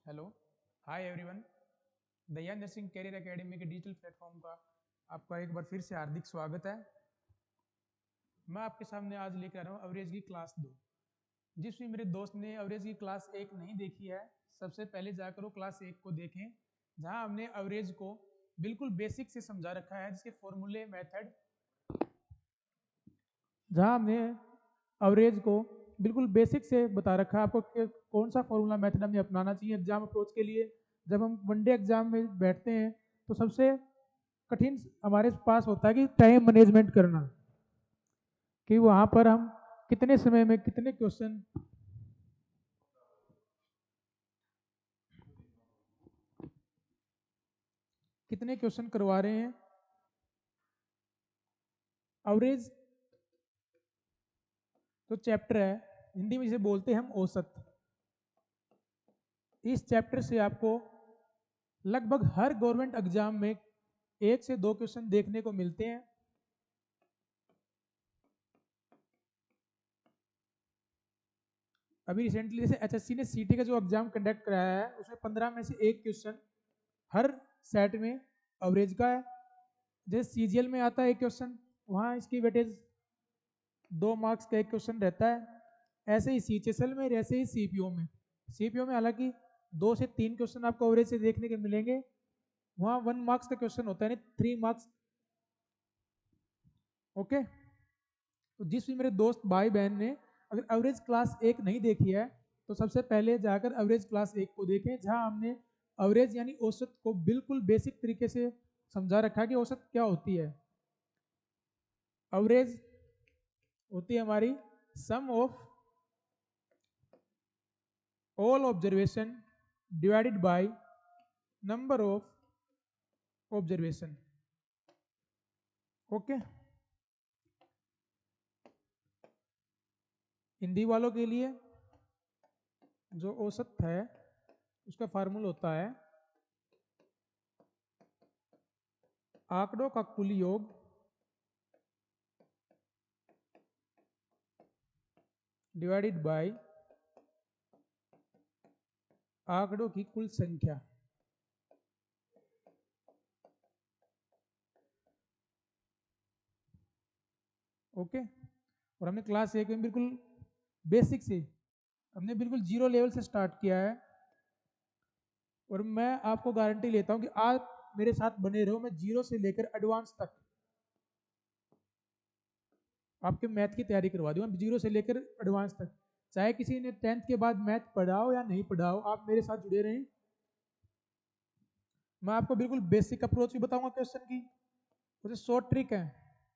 Hello, hi everyone. Dayan nursing career academy के digital platform का आपका एक बार फिर से हार्दिक स्वागत है। मैं आपके सामने आज लेकर आ रहा हूँ अवरेज की क्लास 2। जिसमें मेरे दोस्त ने अवरेज की क्लास 1 नहीं देखी है, सबसे पहले जाकर वो क्लास 1 को देखें, जहाँ हमने अवरेज को बिल्कुल बेसिक से समझा रखा है, जिसके फॉर्मूले मेथड, जहाँ हमने अवरेज को बिल्कुल बेसिक से बता रखा है आपको कि कौन सा फॉर्मूला मेथड हमें अपनाना चाहिए एग्जाम अप्रोच के लिए। जब हम वनडे एग्जाम में बैठते हैं तो सबसे कठिन हमारे पास होता है कि टाइम मैनेजमेंट करना, कि वहाँ पर हम कितने समय में कितने क्वेश्चन करवा रहे हैं। अवरेज तो चैप्टर है, हिंदी में जिसे बोलते हैं हम औसत। इस चैप्टर से आपको लगभग हर गवर्नमेंट एग्जाम में 1 से 2 क्वेश्चन देखने को मिलते हैं। अभी रिसेंटली जैसे एचएससी ने सीटी का जो एग्जाम कंडक्ट कराया है, उसमें 15 में से एक क्वेश्चन हर सेट में अवरेज का है। जैसे सीजीएल में आता है एक क्वेश्चन, वहाँ इसकी वेटेज 2 मार्क्स का एक क्वेश्चन रहता है। ऐसे ही सीएचएसएल में, ऐसे ही सीपीओ में हालांकि 2 से 3 क्वेश्चन आपको अवरेज से देखने के मिलेंगे। वहाँ 1 मार्क्स का क्वेश्चन होता है, नहीं 3 मार्क्स। ओके, तो जिस भी मेरे दोस्त भाई बहन ने अगर एवरेज क्लास 1 नहीं देखी है, तो सबसे पहले जाकर एवरेज क्लास 1 को देखें, जहां हमने एवरेज यानी औसत को बिल्कुल बेसिक तरीके से समझा रखा है कि औसत क्या होती है। एवरेज होती है हमारी sum of all observation divided by number of observation. Okay, Hindi वालों के लिए जो औसत है उसका फार्मूला होता है आंकड़ों का कुल योग डिवाइडेड बाय आंकड़ों की कुल संख्या। ओके, और हमने क्लास 1 में बिल्कुल बेसिक से, हमने बिल्कुल जीरो लेवल से स्टार्ट किया है। और मैं आपको गारंटी लेता हूं कि आप मेरे साथ बने रहो, मैं जीरो से लेकर एडवांस तक आपके मैथ की तैयारी करवा दूंगा, जीरो से लेकर एडवांस तक। चाहे किसी ने 10th के बाद मैथ पढ़ाओ या नहीं पढ़ाओ, आप मेरे साथ जुड़े रहें। मैं आपको बिल्कुल बेसिक अप्रोच भी बताऊंगा क्वेश्चन की, जैसे शॉर्ट ट्रिक है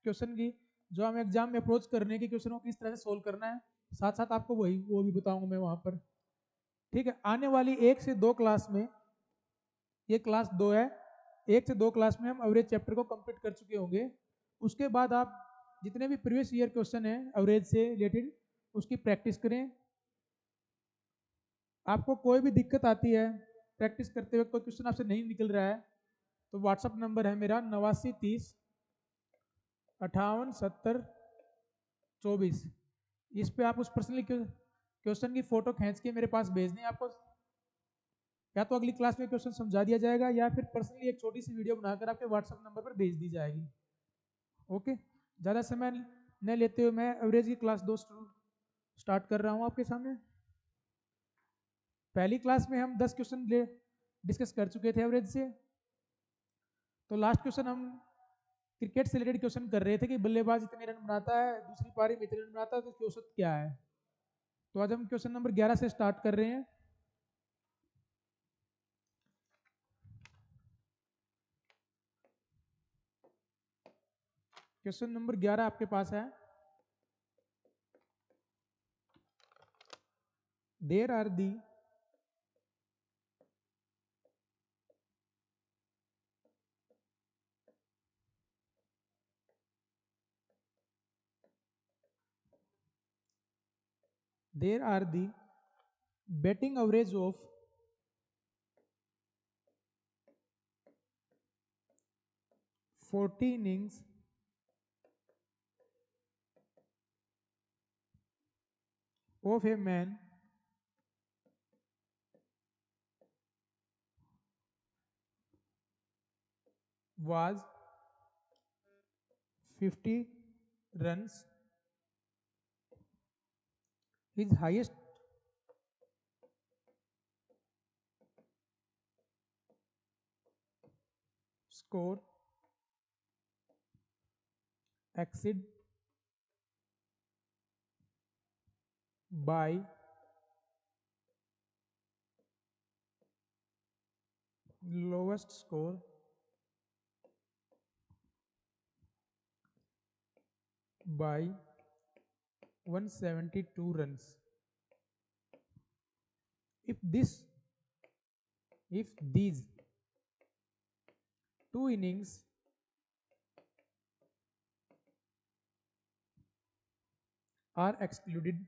क्वेश्चन की, जो हमें एग्जाम में अप्रोच करने की क्वेश्चन को किस तरह से सोल्व करना है, साथ साथ आपको वो भी बताऊंगा मैं वहां पर। ठीक है, आने वाली 1 से 2 क्लास में, ये क्लास 2 है, 1 से 2 क्लास में हम एवरेज चैप्टर को कंप्लीट कर चुके होंगे। उसके बाद आप जितने भी प्रीवियस ईयर क्वेश्चन है एवरेज से रिलेटेड, उसकी प्रैक्टिस करें। आपको कोई भी दिक्कत आती है प्रैक्टिस करते हुए, कोई क्वेश्चन आपसे नहीं निकल रहा है, तो व्हाट्सअप नंबर है मेरा 8930 587024। इस पे आप उस पर्सनली क्वेश्चन की फोटो खींच के मेरे पास भेजनी है आपको। या तो अगली क्लास में क्वेश्चन समझा दिया जाएगा, या फिर पर्सनली एक छोटी सी वीडियो बनाकर आपके व्हाट्सएप नंबर पर भेज दी जाएगी। ओके, ज़्यादा समय न लेते हुए मैं एवरेज की क्लास 2 स्टार्ट कर रहा हूँ आपके सामने। पहली क्लास में हम 10 क्वेश्चन डिस्कस कर चुके थे एवरेज से। तो लास्ट क्वेश्चन हम क्रिकेट से रिलेटेड क्वेश्चन कर रहे थे कि बल्लेबाज इतने रन बनाता है, दूसरी पारी में इतने रन बनाता है, तो उसकी औसत क्या है। तो आज हम क्वेश्चन नंबर 11 से स्टार्ट कर रहे हैं। क्वेश्चन नंबर 11 आपके पास है, there are the there are the batting average of 40 innings of a man was 50 runs. His highest score exceed by lowest score by 172 runs. If these two innings are excluded,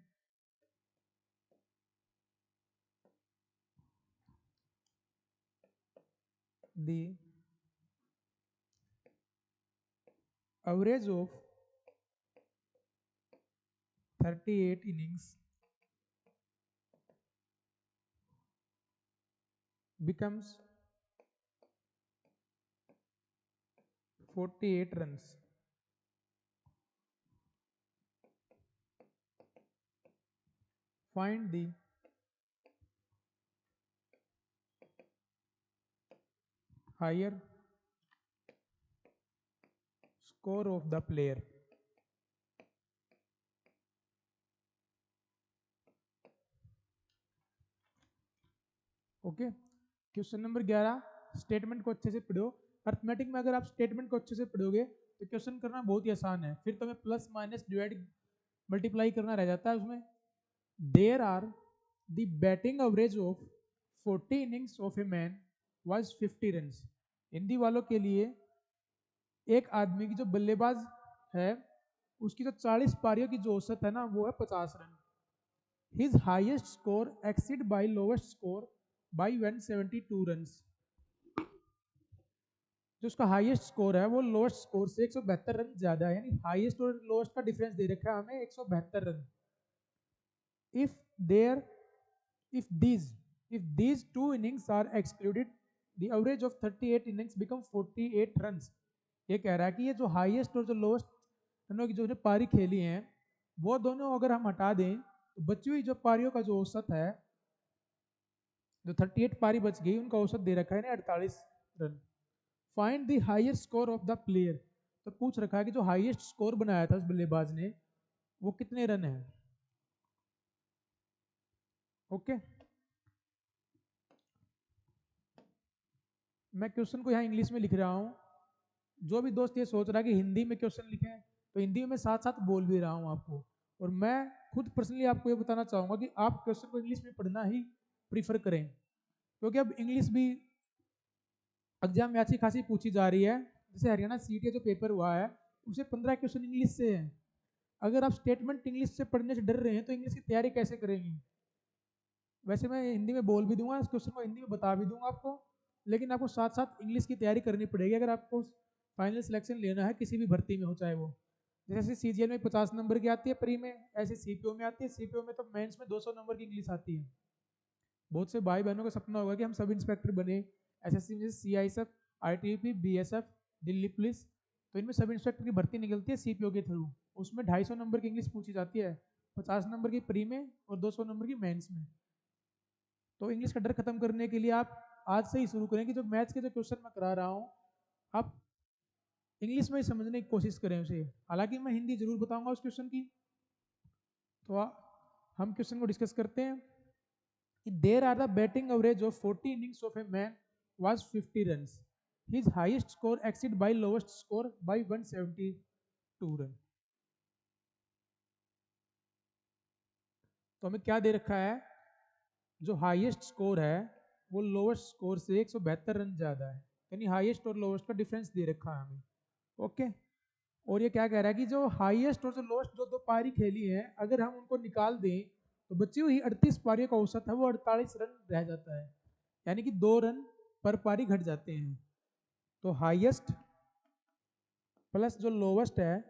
the average of 38 innings becomes 48 runs. Find the higher score of the player. Okay, question number 11, statement को अच्छे से पढ़ो। Arithmetic में अगर आप statement को अच्छे से पढ़ोगे तो क्वेश्चन करना बहुत ही आसान है, फिर तुम्हें प्लस माइनस डिवाइड मल्टीप्लाई करना रह जाता है उसमें। There are the batting average of 40 innings of a man was 50 runs. Hindi वालों के लिए एक आदमी की जो बल्लेबाज है उसकी जो 40 पारियों की जो औसत है ना वो है 50 run. His highest score exceed by lowest score by 172 runs. जो उसका हाईएस्ट स्कोर है वो लोवेस्ट स्कोर से 172 रन ज्यादा है, यानी हाईएस्ट और लोवेस्ट का डिफरेंस दे रखा है हमें 172 run. If there if these two innings are excluded, the average of 38 innings become 48 runs। ये कह रहा है कि ये जो हाईएस्ट और जो लोवेस्ट रनों की जो पारी खेली हैं वो दोनों अगर हम हटा दें तो बची हुई जो पारियों का जो औसत है, जो 38 पारी बच गई उनका औसत दे रखा है ना 48 run. Find the highest score of the player, तो पूछ रखा है कि जो हाईएस्ट स्कोर बनाया था उस बल्लेबाज ने वो कितने रन है। ओके, मैं क्वेश्चन को यहाँ इंग्लिश में लिख रहा हूँ। जो भी दोस्त ये सोच रहा है कि हिंदी में क्वेश्चन लिखें तो हिंदी में साथ साथ बोल भी रहा हूँ आपको। और मैं खुद पर्सनली आपको ये बताना चाहूँगा कि आप क्वेश्चन को इंग्लिश में पढ़ना ही प्रीफर करें, क्योंकि अब इंग्लिश भी एग्जाम में अच्छी खासी पूछी जा रही है। जैसे हरियाणा सीटी जो पेपर हुआ है उसे 15 क्वेश्चन इंग्लिश से है। अगर आप स्टेटमेंट इंग्लिश से पढ़ने से डर रहे हैं तो इंग्लिश की तैयारी कैसे करेंगे। वैसे मैं हिंदी में बोल भी दूंगा, इस क्वेश्चन को हिंदी में बता भी दूंगा आपको, लेकिन आपको साथ साथ इंग्लिश की तैयारी करनी पड़ेगी अगर आपको फाइनल सिलेक्शन लेना है किसी भी भर्ती में हो चाहे वो। जैसे सीजीएल में 50 नंबर की आती है प्री में, ऐसे सीपीओ में आती है, सीपीओ में तो मेंस में 200 नंबर की इंग्लिश आती है। बहुत से भाई बहनों का सपना होगा कि हम सब इंस्पेक्टर बने, एसएससी में CISF, ITBP, BSF, Delhi police, तो इनमें सब इंस्पेक्टर की भर्ती निकलती है सीपीओ के थ्रू। उसमें 250 नंबर की इंग्लिश पूछी जाती है, 50 नंबर की प्री में और 200 नंबर की मेंस में। तो इंग्लिश का डर खत्म करने के लिए आप आज से ही शुरू करें कि जो मैथ्स के जो क्वेश्चन मैं करा रहा हूँ आप इंग्लिश में ही समझने की कोशिश करें उसे। हालांकि मैं हिंदी जरूर बताऊंगा उस क्वेश्चन की। तो हम क्वेश्चन को डिस्कस करते हैं कि there are the batting average of 40 innings of a man was 50 runs. His highest score exceed by lowest score by 172 run. तो हमें क्या दे रखा है, जो हाईएस्ट स्कोर है वो लोवेस्ट स्कोर से 172 रन ज्यादा है, यानी हाईएस्ट और लोवेस्ट का डिफरेंस दे रखा है हमें। ओके, और ये क्या कह रहा है कि जो हाईएस्ट और जो लोवेस्ट जो दो पारी खेली है अगर हम उनको निकाल दें तो बची हुई 38 पारियों का औसत है वो 48 रन रह जाता है, यानी कि 2 रन पर पारी घट जाते हैं। तो हाईएस्ट प्लस जो लोवेस्ट है,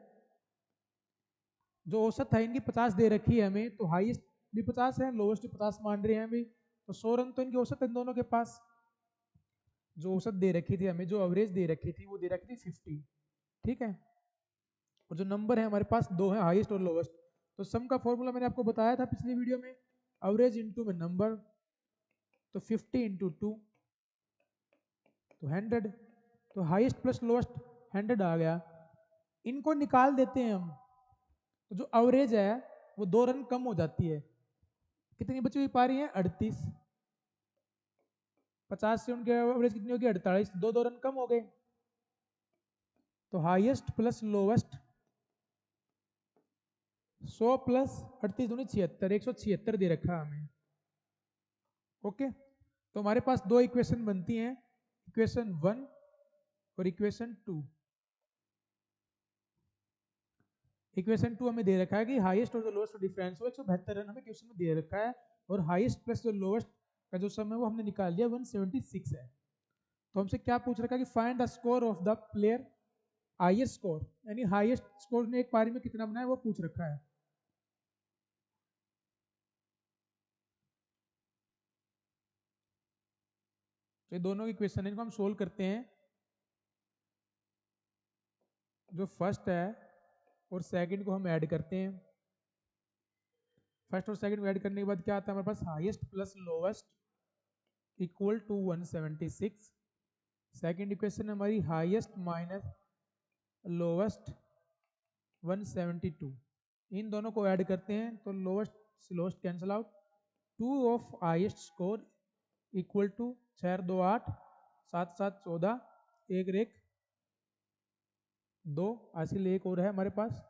जो औसत है इनकी 50 दे रखी है हमें, तो हाईएस्ट भी 50 है, लोवेस्ट भी 50 मान रहे हैं अभी, तो 100 रन तो इनकी औसत है इन दोनों के पास। जो औसत दे रखी थी हमें, जो एवरेज दे रखी थी वो दे रखी थी 50, ठीक है। और जो नंबर है हमारे पास दो है, हाईएस्ट और लोवेस्ट। तो सम का फॉर्मूला मैंने आपको बताया था पिछली वीडियो में, एवरेज इंटू में नंबर, तो 50 इंटू 2 तो 100, तो हाईएस्ट प्लस लोवेस्ट 100 आ गया। इनको निकाल देते हैं हम, तो जो एवरेज है वो 2 रन कम हो जाती है। कितनी बची हुई पारी है? 38। 50 से उनके एवरेज कितनी होगी? 48। 2 रन कम हो गए। तो हाईएस्ट प्लस लोवेस्ट 100 प्लस 38 दूनी 76, 176 दे रखा है हमें। ओके, तो हमारे पास दो इक्वेशन बनती हैं, इक्वेशन 1 और इक्वेशन 2। इक्वेशन 2 हमें दे रखा है कि हाईएस्ट और जो लोवेस्ट डिफरेंस हो 172 रन हमें क्वेश्चन में दे रखा है, और हाईएस्ट प्लस जो लोवेस्ट का जो सम है वो हमने निकाल लिया 176 है। तो हमसे क्या पूछ रखा है कि find the score of the player, highest score, यानी हाईएस्ट स्कोर ने एक पारी में कितना बनाया वो पूछ रखा है। तो ये दोनों इक्वेशन है, इनको हम सोल्व करते हैं। जो फर्स्ट है और सेकंड को हम ऐड करते हैं। फर्स्ट और सेकंड को ऐड करने के बाद क्या आता है हमारे पास? Highest plus lowest equal to 176। Second equation हमारी हाईएस्ट माइनस लोवेस्ट 172। इन दोनों को ऐड करते हैं तो लोवेस्ट से lowest cancel out. 2 of highest score equal to 4 2 8 7 7 14, एक रेख 2, हासिल एक और है हमारे पास।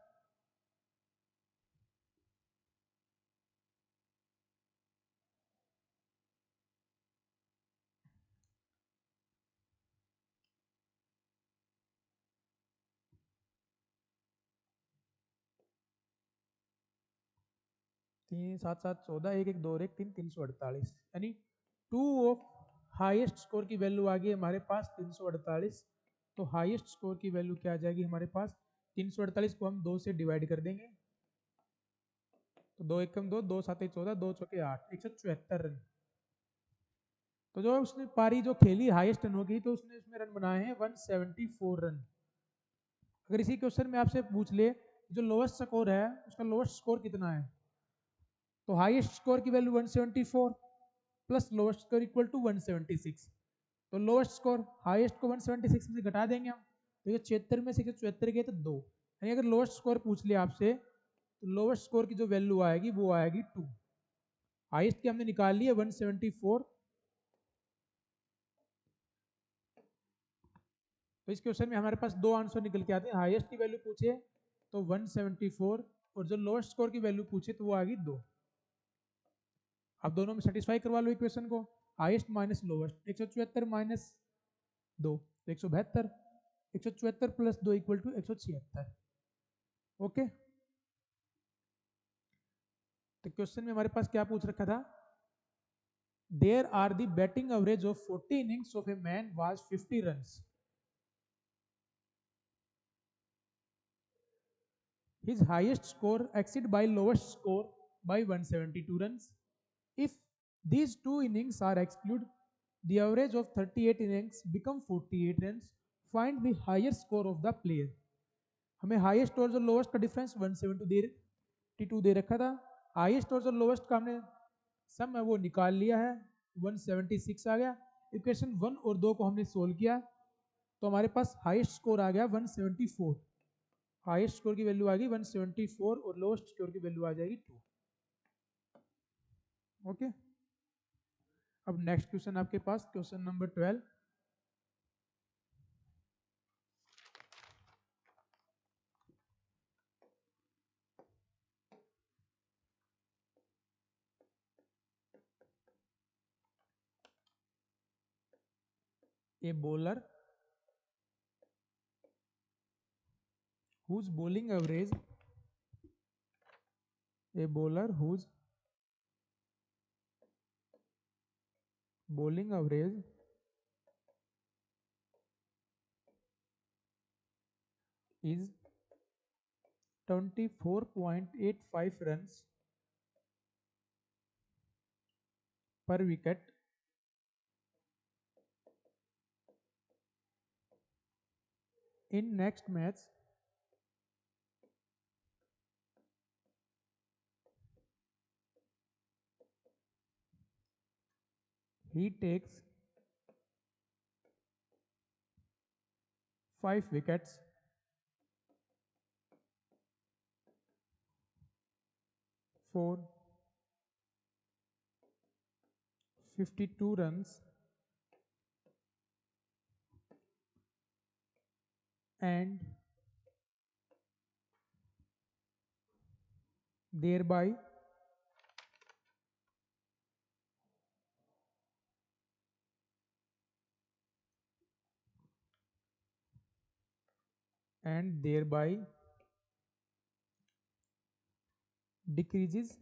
तीन 7 7 14, एक एक 2 एक 3 348, यानी 2 ऑफ हाईएस्ट स्कोर की वैल्यू आ गई हमारे पास 348। तो हाईएस्ट स्कोर की वैल्यू क्या आ जाएगी हमारे पास? 348 को हम 2 से डिवाइड कर देंगे, तो 2 एकम 2, 2 7 14, 2 चौके 8, 174 रन। तो जो उसने पारी जो खेली हाईएस्ट रनों की, तो उसने इसमें रन बनाए हैं 174 रन। अगर इसी क्वेश्चन में आपसे पूछ ले जो लोवेस्ट स्कोर है उसका लोवेस्ट स्कोर कितना है, तो हाईएस्ट स्कोर की value 174 plus lowest score equal to 176। तो लोवेस्ट स्कोर हाईएस्ट को 176 में से घटा देंगे हम, तो ये 76 में से 174 गए तो 2, यानी अगर लोवेस्ट स्कोर पूछ लिया आपसे तो लोवेस्ट स्कोर की जो वैल्यू आएगी वो आएगी 2। हाईएस्ट की हमने निकाल ली है 174। तो इस क्वेश्चन में हमारे पास दो आंसर निकल के आते हैं, हाईएस्ट की वैल्यू पूछे तो 174 और जो लोएस्ट स्कोर की वैल्यू पूछे तो वो आ गई 2। अब दोनों में सेटिस्फाई करवा लो इक्वेशन को, हाईएस्ट माइनस लोवेस्ट, 174 माइनस 2 तो 172, 174 प्लस 2 इक्वल टू 176। ओके, तो क्वेश्चन में हमारे पास क्या पूछ रखा था? There are the batting average of 40 innings of a man was 50 runs. His highest score exceed by lowest score by 172 runs. If these two innings are excluded, the average of 38 innings become 48 runs. Find the higher score of the player. हमें highest और जो lowest का difference 172 दे रखा था, highest और जो lowest का हमने सम है वो निकाल लिया है, 176 आ गया। इक्वेशन 1 और 2 को हमने सोल्व किया तो हमारे पास हाईएस्ट स्कोर आ गया 174। हाईएस्ट स्कोर की वैल्यू आ गई 174 और लोएस्ट स्कोर की वैल्यू आ जाएगी 2। ओके, अब नेक्स्ट क्वेश्चन आपके पास question number 12। A bowler whose bowling average, a bowler whose bowling average is 24.85 runs per wicket In next match, he takes 5 wickets, 4 52 runs and thereby decreases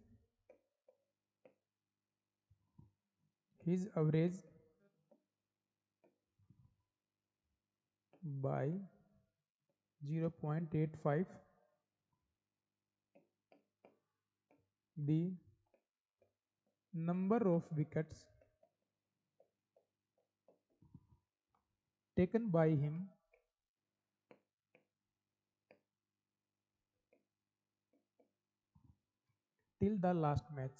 his average by 0.85. The number of wickets taken by him till the last match.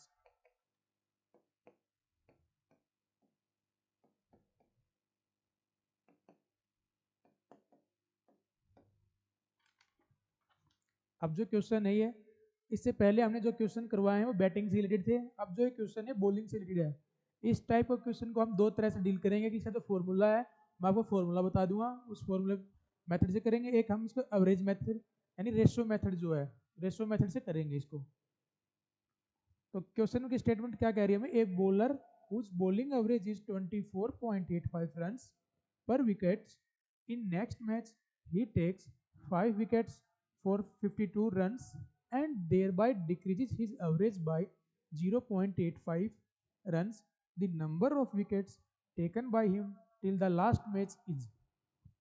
अब जो question है ये, इससे पहले हमने जो question करवाए हैं वो बैटिंग से रिलेटेड थे, अब जो क्वेश्चन है बॉलिंग से रिलेटेड है। इस टाइप का क्वेश्चन को हम दो तरह से डील करेंगे कि इसका जो फॉर्मूला है मैं आपको फॉर्मूला बता दूंगा, उस फॉर्मूले मेथड से करेंगे। एक हम इसको एवरेज मेथड यानी रेशियो मेथड जो है, रेशियो मेथड से करेंगे इसको। तो क्वेश्चन की स्टेटमेंट क्या कह रही है हमें, a bowler whose bowling average is 24.85 runs per wicket in next match he takes 5 wickets for 52 runs and thereby decreases his average by 0.85 runs. The number of wickets taken by him till the last match is।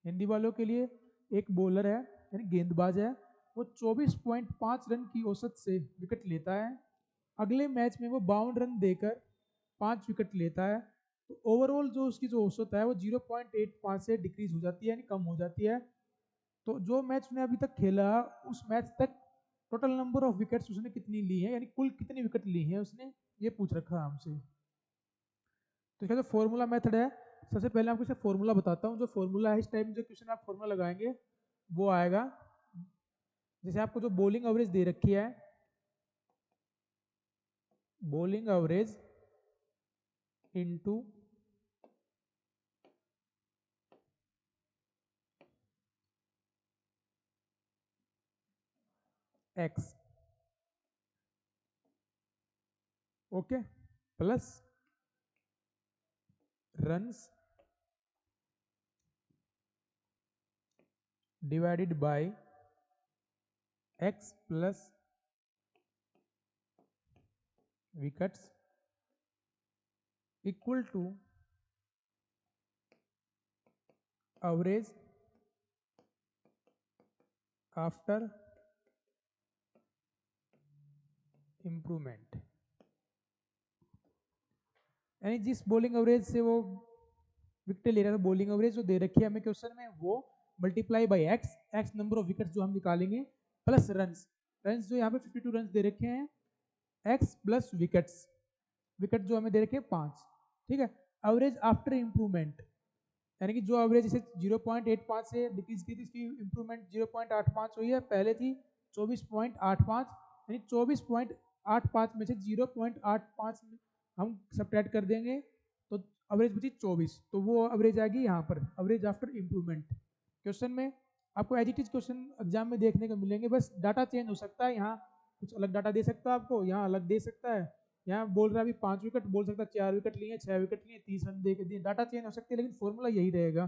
Hindi वालों के लिए, एक bowler है यानी गेंदबाज है, वो 24.5 run की औसत से विकेट लेता है, अगले मैच में वो 52 रन देकर 5 विकेट लेता है, तो ओवरऑल जो उसकी जो औसत है वो 0.85 से डिक्रीज हो जाती है यानी कम हो जाती है। तो जो मैच उसने अभी तक खेला उस मैच तक टोटल नंबर ऑफ विकेट्स उसने कितनी ली है, यानी कुल कितनी विकेट ली है उसने, ये पूछ रखा है हमसे। तो इसका जो फॉर्मूला मेथड है, सबसे पहले आपको इसका फॉर्मूला बताता हूँ। जो फॉर्मूला है इस टाइप जो क्वेश्चन आप फॉर्मूला लगाएंगे वो आएगा, जैसे आपको जो बॉलिंग एवरेज दे रखी है, bowling average into x, okay, plus runs divided by x plus wickets equal to average after improvement. यानी जिस बॉलिंग एवरेज से वो विकेट ले रहा था, बॉलिंग एवरेज जो दे रखी है हमें क्वेश्चन में, वो multiply by x, x number of wickets जो हम निकालेंगे, प्लस रन्स, रन्स जो यहाँ पे 52 रन्स दे रखे हैं, एक्स प्लस विकेट्स, विकेट जो हमें दे रखे हैं 5, ठीक है। एवरेज आफ्टर इंप्रूवमेंट, यानी कि जो एवरेज इसे 0.85 से डिक्रीज की थी, इसकी इंप्रूवमेंट 0.85 हुई है, पहले थी 24.85, यानी 24.85 में से 0.85 हम सब्ट्रैक्ट कर देंगे तो एवरेज बची 24, तो वो एवरेज आएगी यहाँ पर, एवरेज आफ्टर इंप्रूवमेंट। क्वेश्चन में आपको as it is question exam में देखने को मिलेंगे, बस डाटा चेंज हो सकता है, यहाँ कुछ अलग डाटा दे सकता है आपको, यहाँ अलग दे सकता है, यहाँ बोल रहा है अभी 5 विकेट, बोल सकता है 4 विकेट लिए, 6 विकेट लिए, 30 रन दे के दिए, डाटा चेंज हो सकती है लेकिन फॉर्मूला यही रहेगा।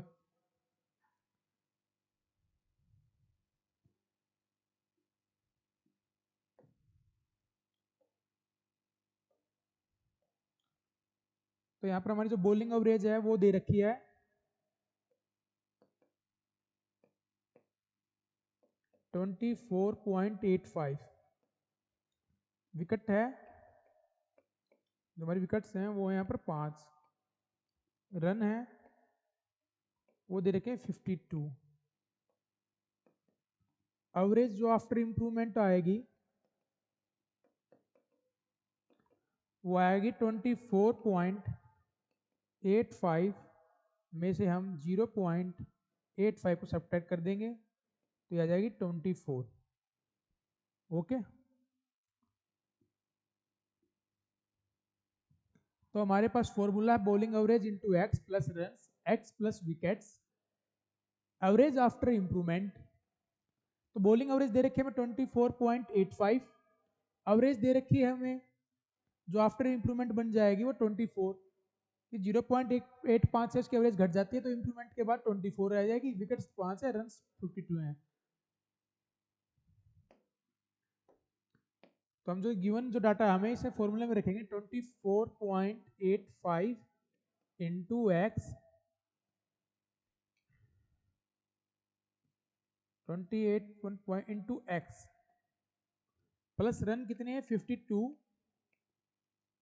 तो यहाँ पर हमारी जो बॉलिंग एवरेज है वो दे रखी है 24.85, विकेट है, जो हमारी विकेट्स हैं वो यहाँ पर 5, रन है वो दे रखे 52, एवरेज जो आफ्टर इम्प्रूवमेंट आएगी वो आएगी 24.85 में से हम 0.85 को सब्ट्रैक्ट कर देंगे तो ये आ जाएगी 24। ओके, तो हमारे पास फॉर्मूला है bowling average into x plus runs x plus wickets average after improvement. तो बॉलिंग एवरेज दे रखी है हमें 24.85, एवरेज दे रखी है हमें जो आफ्टर इम्प्रूवमेंट बन जाएगी वो 24। 0.85 से इसकी एवरेज घट जाती है तो इम्प्रूवमेंट के बाद 24 रह जाएगी। विकेट्स 5 है, रन्स 52 हैं। तो हम जो गिवन जो डाटा है हमें इसे फॉर्मूले में रखेंगे 24.85 into x 28 into x plus run कितने हैं 52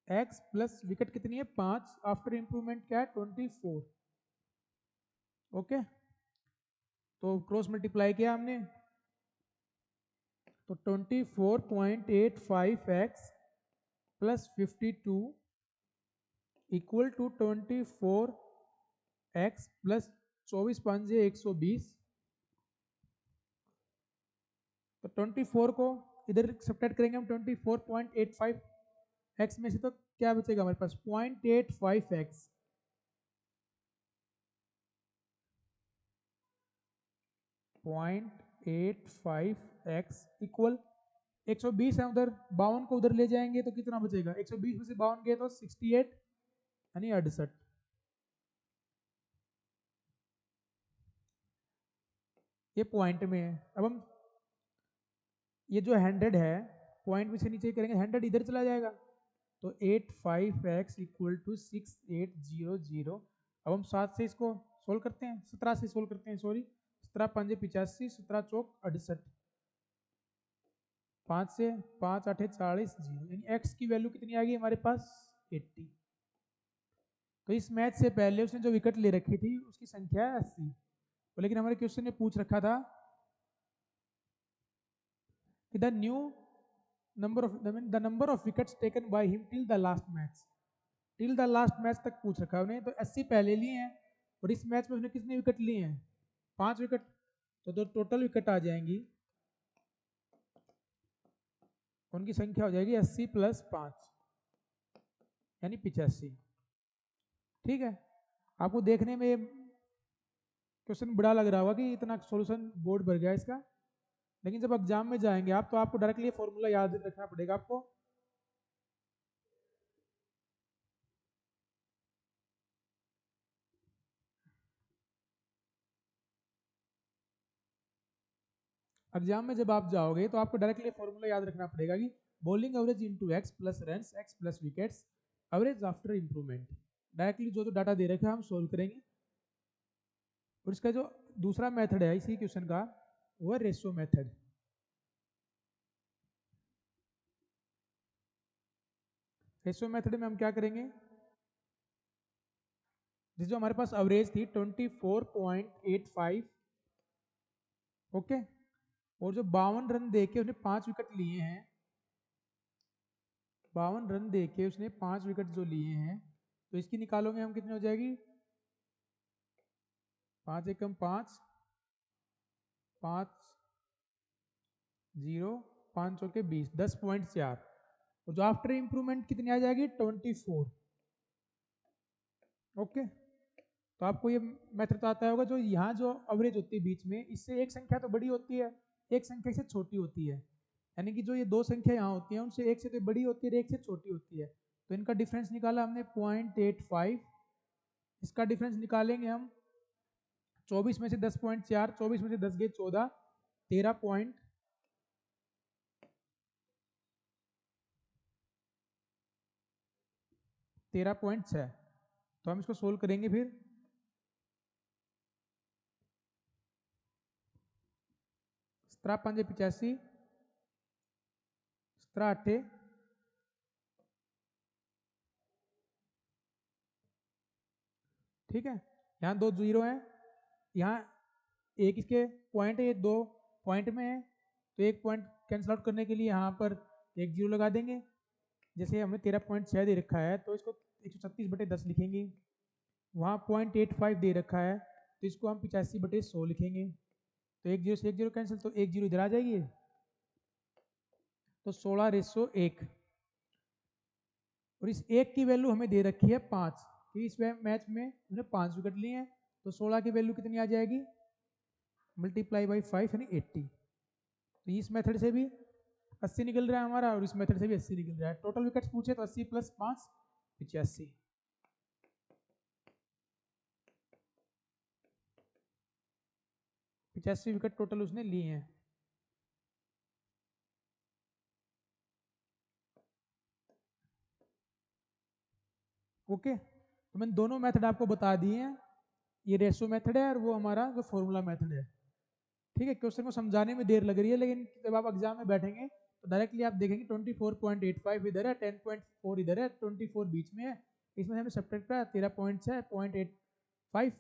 एक्स प्लस विकेट कितनी है 5 आफ्टर इंप्रूवमेंट क्या है 24। ओके, तो क्रॉस मल्टीप्लाई किया हमने तो 24.85 x plus 52 equal to 24 x plus 24 पंजे 120। तो 24 को इधर सब्ट्रैक्ट करेंगे हम 24.85 एक्स में से तो क्या बचेगा हमारे पास 0.85 एक्स 0.85 एक्स इक्वल 120 है उधर 52 को उधर ले जाएंगे तो कितना बचेगा 120 में से 52 गए तो 68 यानी 68। ये पॉइंट में है। अब हम ये जो 100 है पॉइंट में से नीचे करेंगे 100 इधर चला जाएगा तो 85x इक्वल टू 6800। अब हम 7 से इसको सोल्व करते हैं 17 से सोल्व करते हैं सॉरी 17 पंजे 85 17 चौक 68 5 से 5 8 40 जीरो यानी x की वैल्यू कितनी आ गई हमारे पास 80। तो इस मैच से पहले उसने जो विकेट ले रखी थी उसकी संख्या है 80। तो लेकिन हमारे क्वेश्चन ने पूछ रखा था कि the number of wickets taken by him till the last match. Till the last match तक पूछ रखा है उन्हें तो 80 पहले लिए हैं और इस मैच में उसने कितने विकेट लिए हैं 5 विकेट। तो टोटल विकेट आ जाएंगी उनकी संख्या हो जाएगी 80 प्लस 5 यानी 85। ठीक है, आपको देखने में क्वेश्चन बड़ा लग रहा होगा कि इतना सॉल्यूशन बोर्ड भर गया इसका, लेकिन जब एग्जाम में जाएंगे आप तो आपको डायरेक्टली फॉर्मूला याद रखना पड़ेगा आपको। एग्जाम में जब आप जाओगे तो आपको डायरेक्टली फॉर्मूला याद रखना पड़ेगा कि bowling average into x plus runs x plus wickets average after improvement. Directly जो डाटा दे रखा है हम सोल्व करेंगे। और इसका जो दूसरा मेथड है इसी क्वेश्चन का वो है रेशियो मेथड। रेशियो मेथड में हम क्या करेंगे जो हमारे पास एवरेज थी 24.85 ओके, और जो 52 रन देके उसने 5 विकेट लिए हैं 52 रन देके उसने 5 विकेट जो लिए हैं तो इसकी निकालोगे हम कितनी हो जाएगी 5 एकम 5 5 0 5 चौके 20 10.4 और जो आफ्टर इंप्रूवमेंट कितनी आ जाएगी 24। ओके, तो आपको ये मेथड आता होगा जो यहाँ जो एवरेज होती है बीच में इससे एक संख्या तो बड़ी होती है एक संख्या से छोटी होती है, यानी कि जो ये दो संख्या यहाँ होती हैं उनसे एक से तो बड़ी होती है एक से छोटी होती है। तो इनका डिफरेंस निकाला हमने 0.85, इसका डिफरेंस निकालेंगे हम 24 में से 10.4 24 में से 10 गए 14 13.6। तो हम इसको सोल्व करेंगे फिर 17 5 85 17 8 ठीक है, यहाँ 2 जीरो हैं यहाँ एक इसके पॉइंट है ये 2 पॉइंट में है तो एक पॉइंट कैंसिल आउट करने के लिए यहाँ पर एक जीरो लगा देंगे। जैसे हमें 13.6 दे रखा है तो इसको 136/10 लिखेंगे। वहाँ 0.85 दे रखा है तो इसको हम 85/100 लिखेंगे। तो एक जीरो से एक जीरो कैंसिल, तो एक जीरो इधर आ जाएगी, तो 16:1। और इस एक की वैल्यू हमें दे रखी है 5, कि इस मैच में हमने 5 विकेट लिए हैं, तो 16 की वैल्यू कितनी आ जाएगी, मल्टीप्लाई बाई 5 यानी 80। तो इस मेथड से भी 80 निकल रहा है हमारा और इस मेथड से भी 80 निकल रहा है। टोटल विकेट्स पूछे तो 80 + 5 85। 85 विकेट टोटल उसने लिए हैं। ओके, तो मैंने दोनों मेथड आपको बता दिए हैं, ये रेशो मेथड है और वो हमारा जो फॉर्मूला मेथड है। ठीक है, क्वेश्चन को समझाने में देर लग रही है, लेकिन जब आप एग्जाम में बैठेंगे तो डायरेक्टली आप देखेंगे 24.85 इधर है, 10.4 इधर है, 24 बीच में है, इसमें हमने सब्ट्रैक्ट किया 13.6 0.85,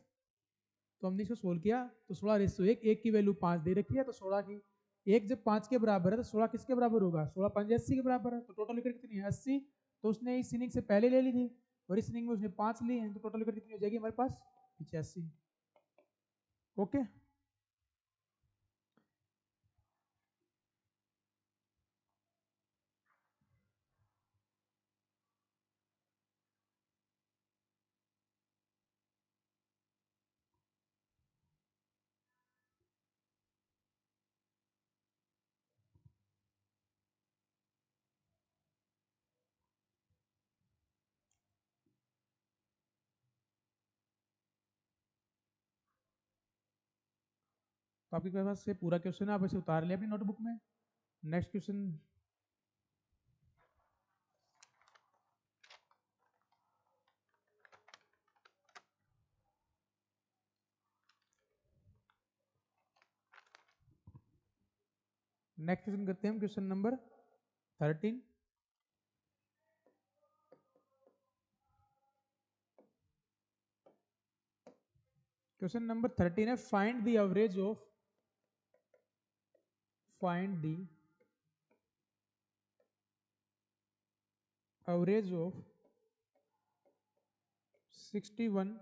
तो हमने इसको सोल्व किया तो 16:1, एक की वैल्यू 5 दे रखी है, तो 16 की एक जब 5 के बराबर है तो 16 किसके बराबर होगा, 16 5 80 के बराबर है। तो टोटल विकेट कितनी है 80, तो उसने इस इनिंग से पहले ले ली थी और इस इनिंग में उसने 5 लिए हैं, तो टोटल विकेट कितनी हो जाएगी हमारे पास 85। ओके, तो आपके पास से पूरा क्वेश्चन आप इसे उतार लिया अपनी नोटबुक में। नेक्स्ट क्वेश्चन, नेक्स्ट क्वेश्चन करते हैं हम, क्वेश्चन नंबर 13। क्वेश्चन नंबर 13 है, find the average of, find the average of 61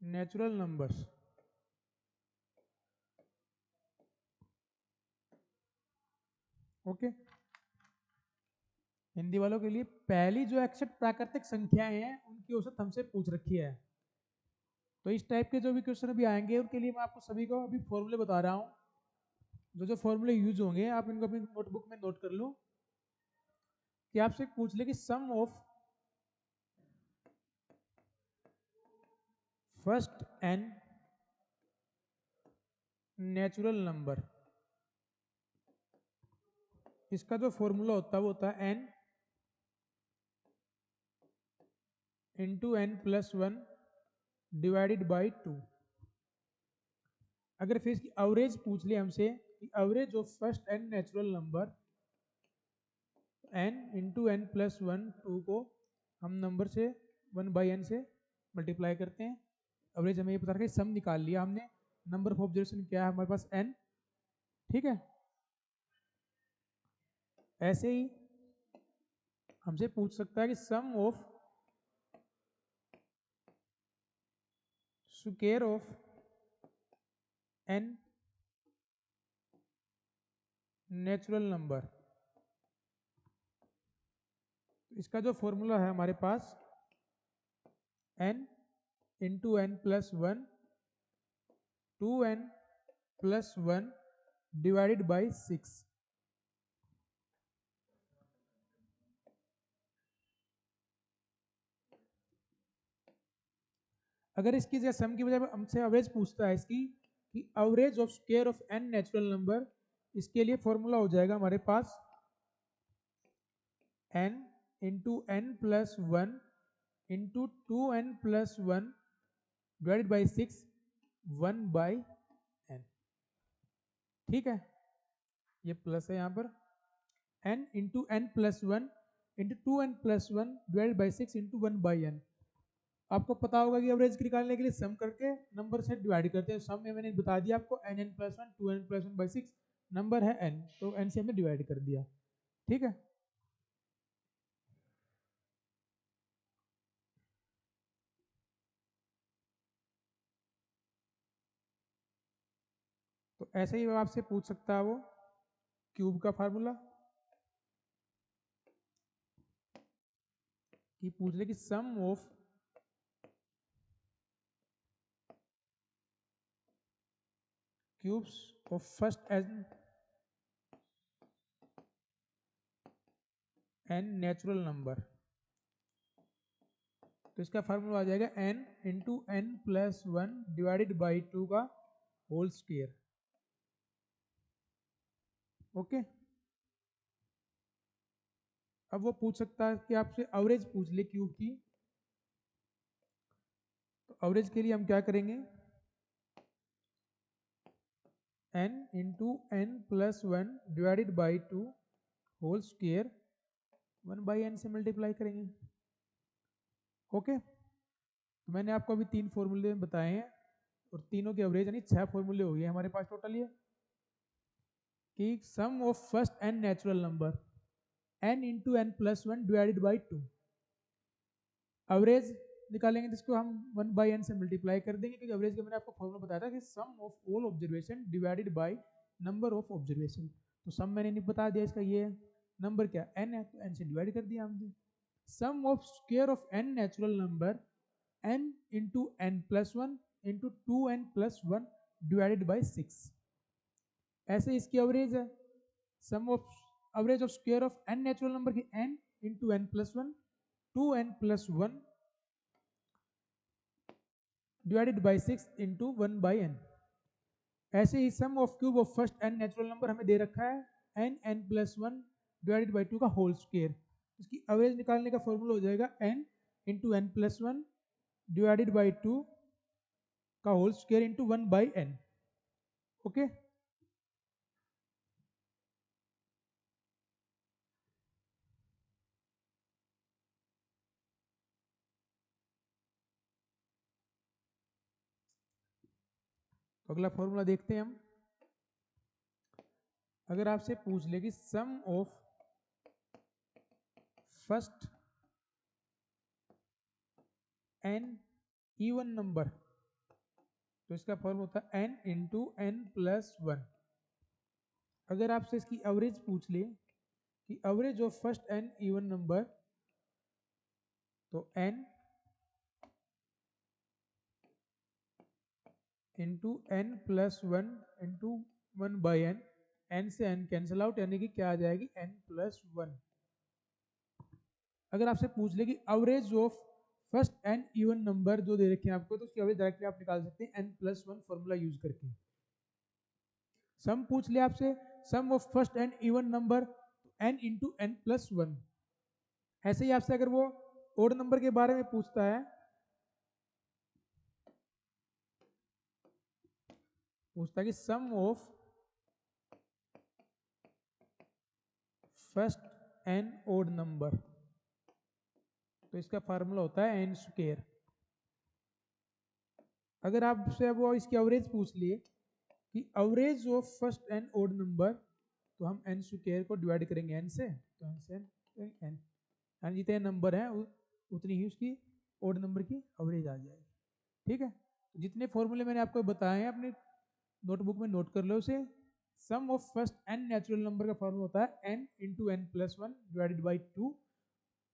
natural numbers. Okay, Hindi वालों के लिए पहली जो एक्सेप्ट प्राकृतिक संख्याएं हैं उनकी औसत हमसे पूछ रखी है। तो इस टाइप के जो भी क्वेश्चन अभी आएंगे उनके लिए मैं आपको सभी को अभी फॉर्मूले बता रहा हूँ। जो जो फॉर्मूले यूज होंगे आप इनको अपनी नोटबुक में नोट कर लो। कि आपसे पूछ ले कि sum of first n natural number, इसका जो फॉर्मूला होता है वो होता है n into n+1 divided by 2। अगर फिर इसकी एवरेज पूछ ले हमसे कि average of first n natural number, n into n+1 2 को हम नंबर से 1/n से मल्टीप्लाई करते हैं। एवरेज हमें ये पता रखा, सम निकाल लिया हमने। नंबर ऑफ ऑब्जर्वेशन क्या है हमारे पास n। ठीक है, ऐसे ही हमसे पूछ सकता है कि sum of square of n natural number. इसका जो फॉर्मूला है हमारे पास n into n+1 2n+1 divided by 6। अगर इसकी जगह सम की बजाय हमसे एवरेज पूछता है इसकी कि average of square of n natural number, इसके लिए फॉर्मूला हो जाएगा हमारे पास n into n+1 into 2n+1 divided by 6 1/n। ठीक है, ये प्लस है यहाँ पर, n into n+1 into 2n+1 divided by 6 into 1/n। आपको पता होगा कि एवरेज निकालने के लिए सम करके नंबर से डिवाइड करते हैं। सम में मैंने बता दिया आपको n+1 2n+1/6 नंबर है n, तो n से हमने डिवाइड कर दिया। ठीक है, तो ऐसे ही आपसे पूछ सकता है वो क्यूब का फार्मूला, कि पूछ ले कि sum of cubes of first n natural number, तो इसका फार्मूला आ जाएगा n into n+1 divided by 2 का होल स्क्वायर। ओके, अब वो पूछ सकता है कि आपसे एवरेज पूछ ले क्यूब की, तो एवरेज के लिए हम क्या करेंगे, n into n+1 divided by 2 whole square 1/n से मल्टीप्लाई करेंगे। ओके, तो मैंने आपको अभी 3 फॉर्मूले बताए हैं और तीनों के एवरेज यानी 6 फॉर्मूले हो गए हमारे पास टोटल। ये कि sum of first n natural number n into n+1 divided by 2, average निकालेंगे जिसको हम 1/n से मल्टीप्लाई कर देंगे, क्योंकि एवरेज का मैंने आपको फॉर्मूला बताया था कि sum of all observation divided by number of observation. तो सम मैंने नहीं बता दिया इसका, ये नंबर क्या n है, तो n से डिवाइड कर दिया हमने। Sum of square of n natural number n into n+1 into 2n+1 divided by 6, ऐसे इसकी एवरेज है। Sum of average of square of n natural number की n into n+1 2n+1 divided by 6 into 1/n। ऐसे ही sum of cube of first n natural number हमें दे रखा है n+1 डिवाइडेड बाई 2 का होल स्क्वायर। इसकी एवरेज निकालने का फॉर्मूला हो जाएगा n into n+1 divided by 2 का whole square into 1/n। Okay, अगला फॉर्मूला देखते हैं हम। अगर आपसे पूछ ले कि sum of first n even number, तो इसका फॉर्मूला होता है n इंटू n+1। अगर आपसे इसकी एवरेज पूछ ले कि average of first n even number, तो n into n+1 into 1/n, n से n कैंसिल आउट, यानी कि क्या आ जाएगी n+1। अगर आपसे पूछ ले कि average of first n even number जो दे रखे हैं आपको, तो उसकी एवरेज डायरेक्टली आप निकाल सकते हैं n+1 फॉर्मूला यूज करके। सम पूछ ले आपसे sum of first n even number, n into n+1। ऐसे ही आपसे अगर वो ओड नंबर के बारे में पूछता है, कि sum of first n odd number, तो इसका फार्मूला होता है n स्क्वायर। अगर आपसे अब वो इसकी एवरेज पूछ लिए कि average of first n odd number, तो हम n स्क्वायर को डिवाइड करेंगे n से, तो n से n, यानी जितने नंबर हैं उतनी ही उसकी ओड नंबर की एवरेज आ जाएगी। ठीक है, तो जितने फॉर्मूले मैंने आपको बताए हैं अपने नोटबुक में नोट कर लो उसे। Sum of first n natural number का फॉर्मूला होता है n into n+1 divided by 2।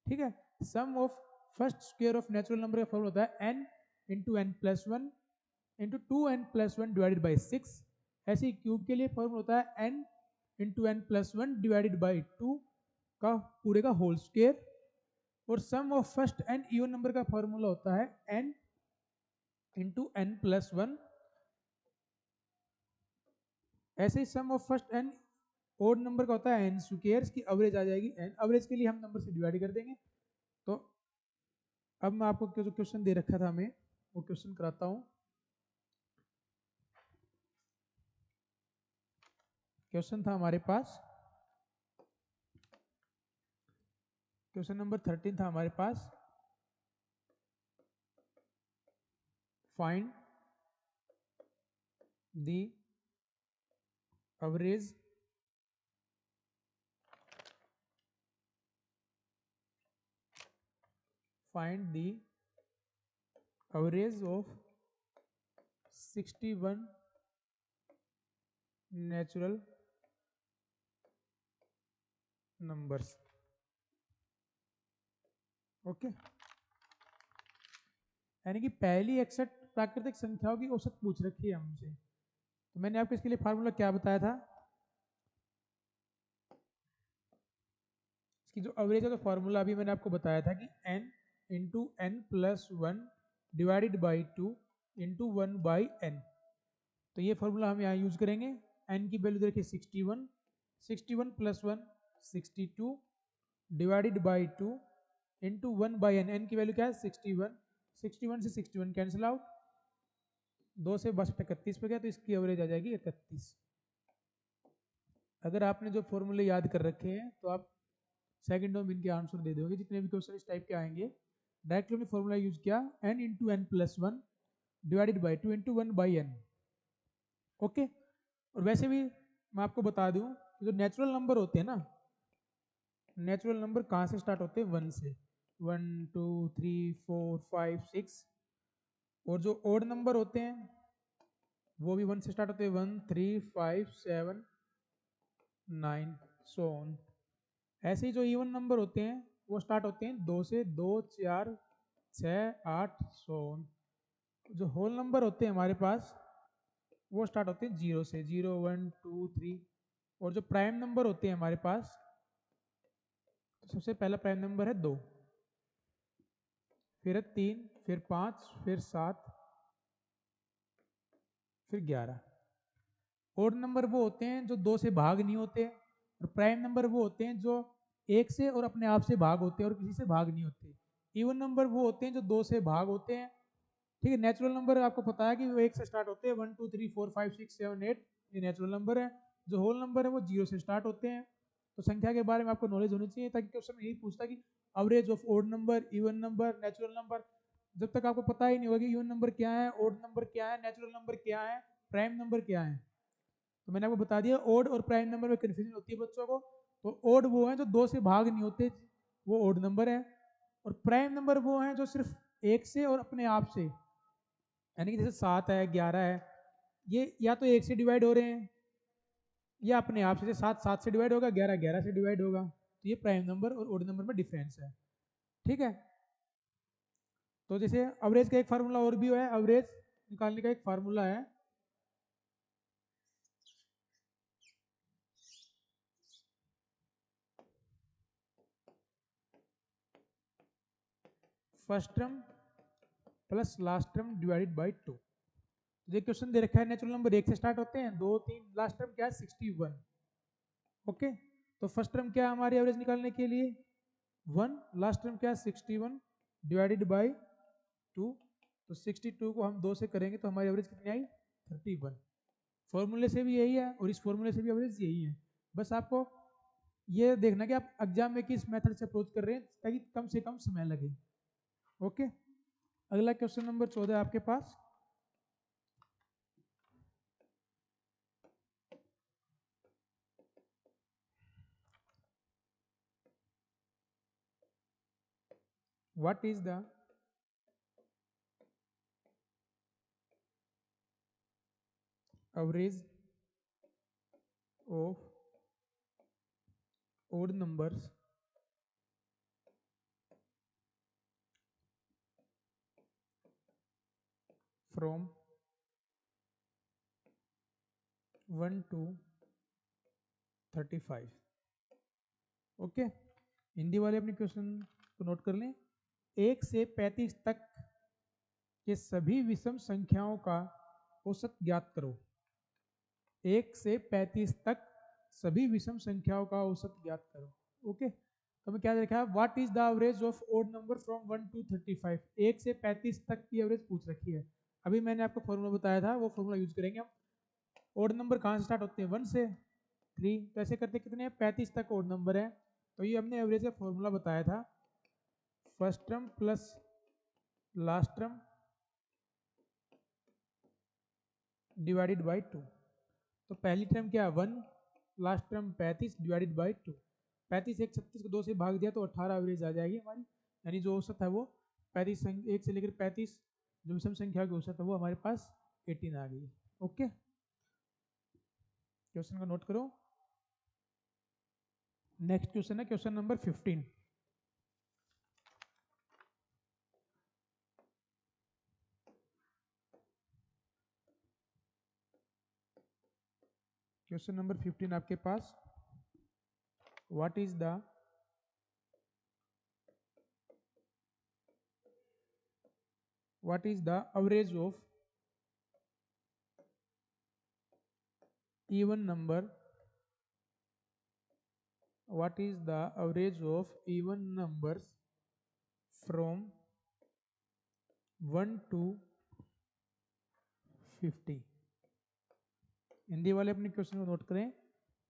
ठीक है, sum of first square of natural number का फॉर्मूला होता है n into n+1 into 2n+1 divided by 6। ऐसे ही क्यूब के लिए फॉर्मूला होता है n into n+1 divided by 2 का पूरे का होल स्क्वायर। और sum of first n even number का फॉर्मूला होता है n इंटू n+1। ऐसे ही sum of first n odd number का होता है n स्क्वायर, की एवरेज आ जाएगी n। एवरेज के लिए हम नंबर से डिवाइड कर देंगे। तो अब मैं आपको जो क्वेश्चन दे रखा था हमें, वो क्वेश्चन कराता हूं। क्वेश्चन था हमारे पास, क्वेश्चन नंबर 13 था हमारे पास find the average find the average of 61 natural numbers. Okay, यानी कि पहली 61 प्राकृतिक संख्याओं की औसत पूछ रखी है हमसे। तो मैंने आपको इसके लिए फार्मूला क्या बताया था, इसकी जो एवरेज है तो फार्मूला अभी मैंने आपको बताया था कि n into n plus one divided by 2 into 1 by n। तो ये फार्मूला हम यहाँ यूज करेंगे। n की वैल्यू देखिए 61, 61 plus 1 62 divided by 2 into 1 by n। n की वैल्यू क्या है 61, 61 से 61 कैंसिल आउट, 2 से 62 31 पे गया, तो इसकी एवरेज आ जाएगी 31। अगर आपने जो फॉर्मूले याद कर रखे हैं तो आप सेकंड में इनके आंसर दे दोगे। जितने भी क्वेश्चन इस टाइप के आएंगे डायरेक्टली हमने फॉर्मूला यूज किया n into n plus one divided by 2 into 1 by n। Okay, और वैसे भी मैं आपको बता दूं जो नेचुरल नंबर होते हैं ना, नेचुरल नंबर कहाँ से स्टार्ट होते हैं 1 से, 1 2 3 4 5 6। और जो ओड नंबर होते हैं वो भी 1 से स्टार्ट होते हैं, 1 3 5 7 9 सो ऑन। ऐसे ही जो इवन नंबर होते हैं वो स्टार्ट होते हैं 2 से, 2 4 6 8 सो ऑन। जो होल नंबर होते हैं हमारे पास वो स्टार्ट होते हैं 0 से, 0 1 2 3। और जो प्राइम नंबर होते हैं हमारे पास, तो सबसे पहला प्राइम नंबर है 2, फिर है 3, फिर 5, फिर 7, फिर 11। ओड नंबर वो होते हैं जो 2 से भाग नहीं होते, और प्राइम नंबर वो होते हैं जो 1 से और अपने आप से भाग होते हैं और किसी से भाग नहीं होते। इवन नंबर वो होते हैं जो 2 से भाग होते हैं। ठीक है, नेचुरल नंबर आपको पता है कि वो 1 से स्टार्ट होते हैं, 1 2 3 4 5 6 7 8, ये नेचुरल नंबर है। जो होल नंबर है वो 0 से स्टार्ट होते हैं। तो संख्या के बारे में आपको नॉलेज होनी चाहिए, ताकि क्वेश्चन यही पूछता कि average of odd number, even number, natural number. जब तक आपको पता ही नहीं होगा कि इवन नंबर क्या है, ओड नंबर क्या है, नेचुरल नंबर क्या है, प्राइम नंबर क्या है। तो मैंने आपको बता दिया ओड और प्राइम नंबर में कन्फ्यूजन होती है बच्चों को। तो ओड वो है जो 2 से भाग नहीं होते, वो ओड नंबर है। और प्राइम नंबर वो है जो सिर्फ 1 से और अपने आप से, यानी कि जैसे 7 है 11 है, ये या तो 1 से डिवाइड हो रहे हैं या अपने आप से। 7 7 से डिवाइड होगा, 11 11 से डिवाइड होगा। तो ये प्राइम नंबर और ओड नंबर में डिफरेंस है। ठीक है, तो जैसे एवरेज का एक फार्मूला और भी है, एवरेज निकालने का एक फार्मूला है, first term plus last term divided by 2। ये क्वेश्चन दे रखा है नेचुरल नंबर 1 से स्टार्ट होते हैं, 2 3, लास्ट टर्म क्या है 61। ओके, तो फर्स्ट टर्म क्या है हमारी एवरेज निकालने के लिए 1, लास्ट टर्म क्या है 61 डिवाइडेड बाई 2। तो 62 को हम 2 से करेंगे तो हमारी एवरेज कितनी आई 31। फॉर्मूले से भी यही है और इस फॉर्मूले से भी एवरेज यही है। बस आपको ये देखना कि आप एग्जाम में किस मेथड से अप्रोच कर रहे हैं ताकि कम से कम समय लगे। ओके, अगला क्वेश्चन नंबर 14 आपके पास, what is the average of odd numbers from 1 to 35। Okay, Hindi वाले अपने क्वेश्चन को नोट कर लें। 1 से 35 तक के सभी विषम संख्याओं का औसत ज्ञात करो। 1 से 35 तक सभी विषम संख्याओं का औसत ज्ञात करो। ओके, तो हमें क्या देखा है, what is the average of odd number from 1 to 35। 1 से 35 तक की एवरेज पूछ रखी है। अभी मैंने आपको फॉर्मूला बताया था, वो फॉर्मूला यूज करेंगे हम। ओड नंबर कहाँ से स्टार्ट होते हैं 1 से 3, तो ऐसे करते कितने हैं 35 तक ओड नंबर है। तो ये हमने एवरेज का फॉर्मूला बताया था, first term plus last term divided by 2। तो पहली टर्म क्या है 1, लास्ट टर्म 35 डिवाइडेड बाई 2। 35 एक 36 को 2 से भाग दिया तो 18 एवरेज आ जाएगी हमारी, यानी जो औसत है वो 35 1 से लेकर 35 जो विषम संख्या की औसत है वो हमारे पास 18 आ गई। ओके, क्वेश्चन को नोट करो। नेक्स्ट क्वेश्चन है क्वेश्चन नंबर 15। क्वेश्चन नंबर 15 आपके पास, what is the average of even number, what is the average of even numbers from 1 to 50। Hindi वाले अपने क्वेश्चन को नोट करें।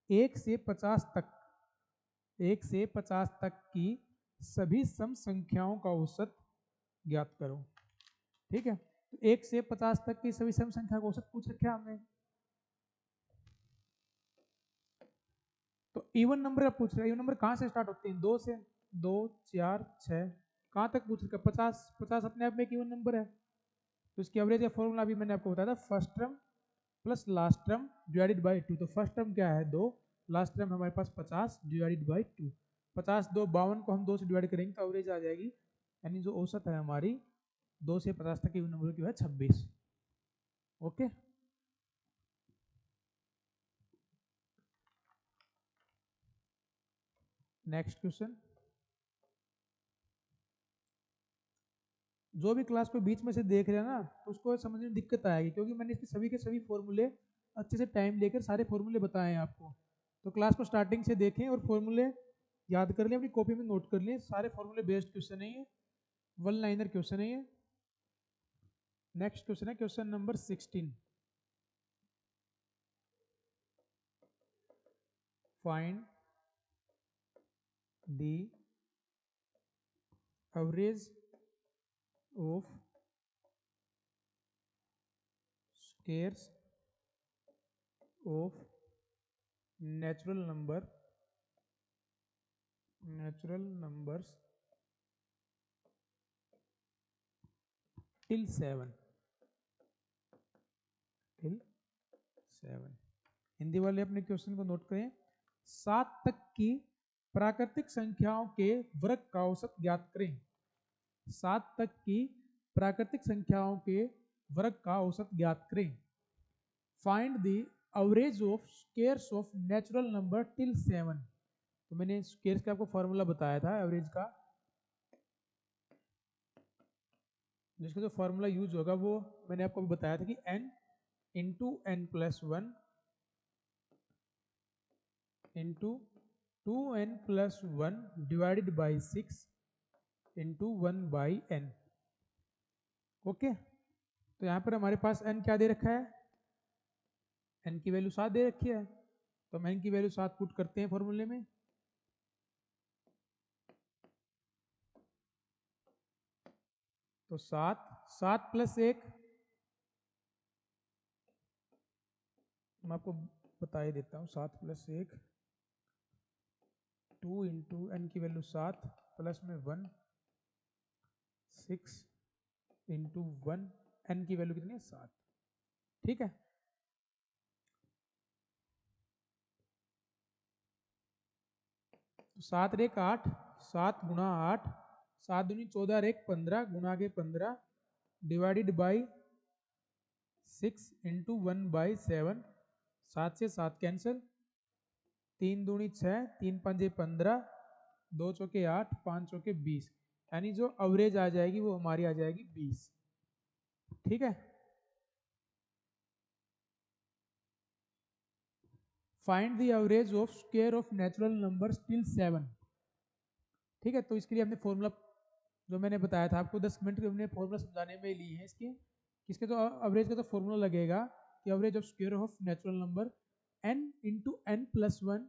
1 से 50 तक, 1 से 50 तक की सभी सम संख्याओं का औसत ज्ञात करो। ठीक है, तो 1 से 50 तक की सभी सम संख्या का औसत पूछ रखा हमने। तो इवन नंबर पूछ रहा है, इवन नंबर कहाँ से स्टार्ट होते हैं? 2 से, 2 4 6 कहाँ तक पूछ रखा? 50। 50 अपने आप में एक इवन नंबर है। तो इसकी एवरेज का फॉर्मूला भी मैंने आपको बताया था, first term plus last term divided by 2। तो फर्स्ट टर्म क्या है 2, लास्ट टर्म हमारे पास 50 डिवाइडेड बाई 2। 50 2 52 को हम 2 से डिवाइड करेंगे तो एवरेज आ जाएगी, यानी जो औसत है हमारी 2 से 50 तक के इवन नंबर की है 26। Okay, next question. जो भी क्लास को बीच में से देख रहे हैं ना तो उसको समझने में दिक्कत आएगी, क्योंकि मैंने इसके सभी के सभी फॉर्मूले अच्छे से टाइम लेकर सारे फॉर्मूले बताए हैं आपको। तो क्लास को स्टार्टिंग से देखें और फॉर्मूले याद कर लें, अपनी कॉपी में नोट कर लें। सारे फॉर्मूले बेस्ड क्वेश्चन है ये, वन लाइनर क्वेश्चन है ये। नेक्स्ट क्वेश्चन है question number 16। Find the average of squares of natural numbers till 7। Hindi वाले अपने क्वेश्चन को नोट करें। 7 तक की प्राकृतिक संख्याओं के वर्ग का औसत ज्ञात करें। 7 तक की प्राकृतिक संख्याओं के वर्ग का औसत ज्ञात करें। Find the average of squares of natural number till 7। तो मैंने स्क्वायर्स का आपको फॉर्मूला बताया था एवरेज का, जिसका जो फॉर्मूला यूज होगा वो मैंने आपको भी बताया था कि n into n plus 1 into 2n plus 1 divided by 6 into 1 by n। Okay, तो यहाँ पर हमारे पास n क्या दे रखा है? n की वैल्यू 7 दे रखी है, तो हम n की वैल्यू 7 पुट करते हैं फॉर्मूले में। तो 7 प्लस 1, मैं आपको बता ही देता हूँ। 7 प्लस 1 2 इंटू एन की वैल्यू 7 प्लस में 1 6 इंटू 1, एन की वैल्यू कितनी है? 7। ठीक है, तो 7 रेक 8, 7 गुणा 8, 7 दूनी 14 रेक 15 गुणा के 15 डिवाइडेड बाई 6 इंटू 1 बाई 7। 7 से 7 कैंसिल, 3 दूनी 6, 3 पंजे 15, 2 चौके 8, 5 चौके 20, यानी जो एवरेज आ जाएगी वो हमारी आ जाएगी 20। ठीक है, find the average of square of natural numbers till 7। ठीक है, तो इसके लिए हमने फॉर्मूला जो मैंने बताया था आपको 10 मिनट हमने फॉर्मूला समझाने में ली है इसकी। इसके तो एवरेज का तो फॉर्मूला लगेगा कि average of square of natural number n into n plus 1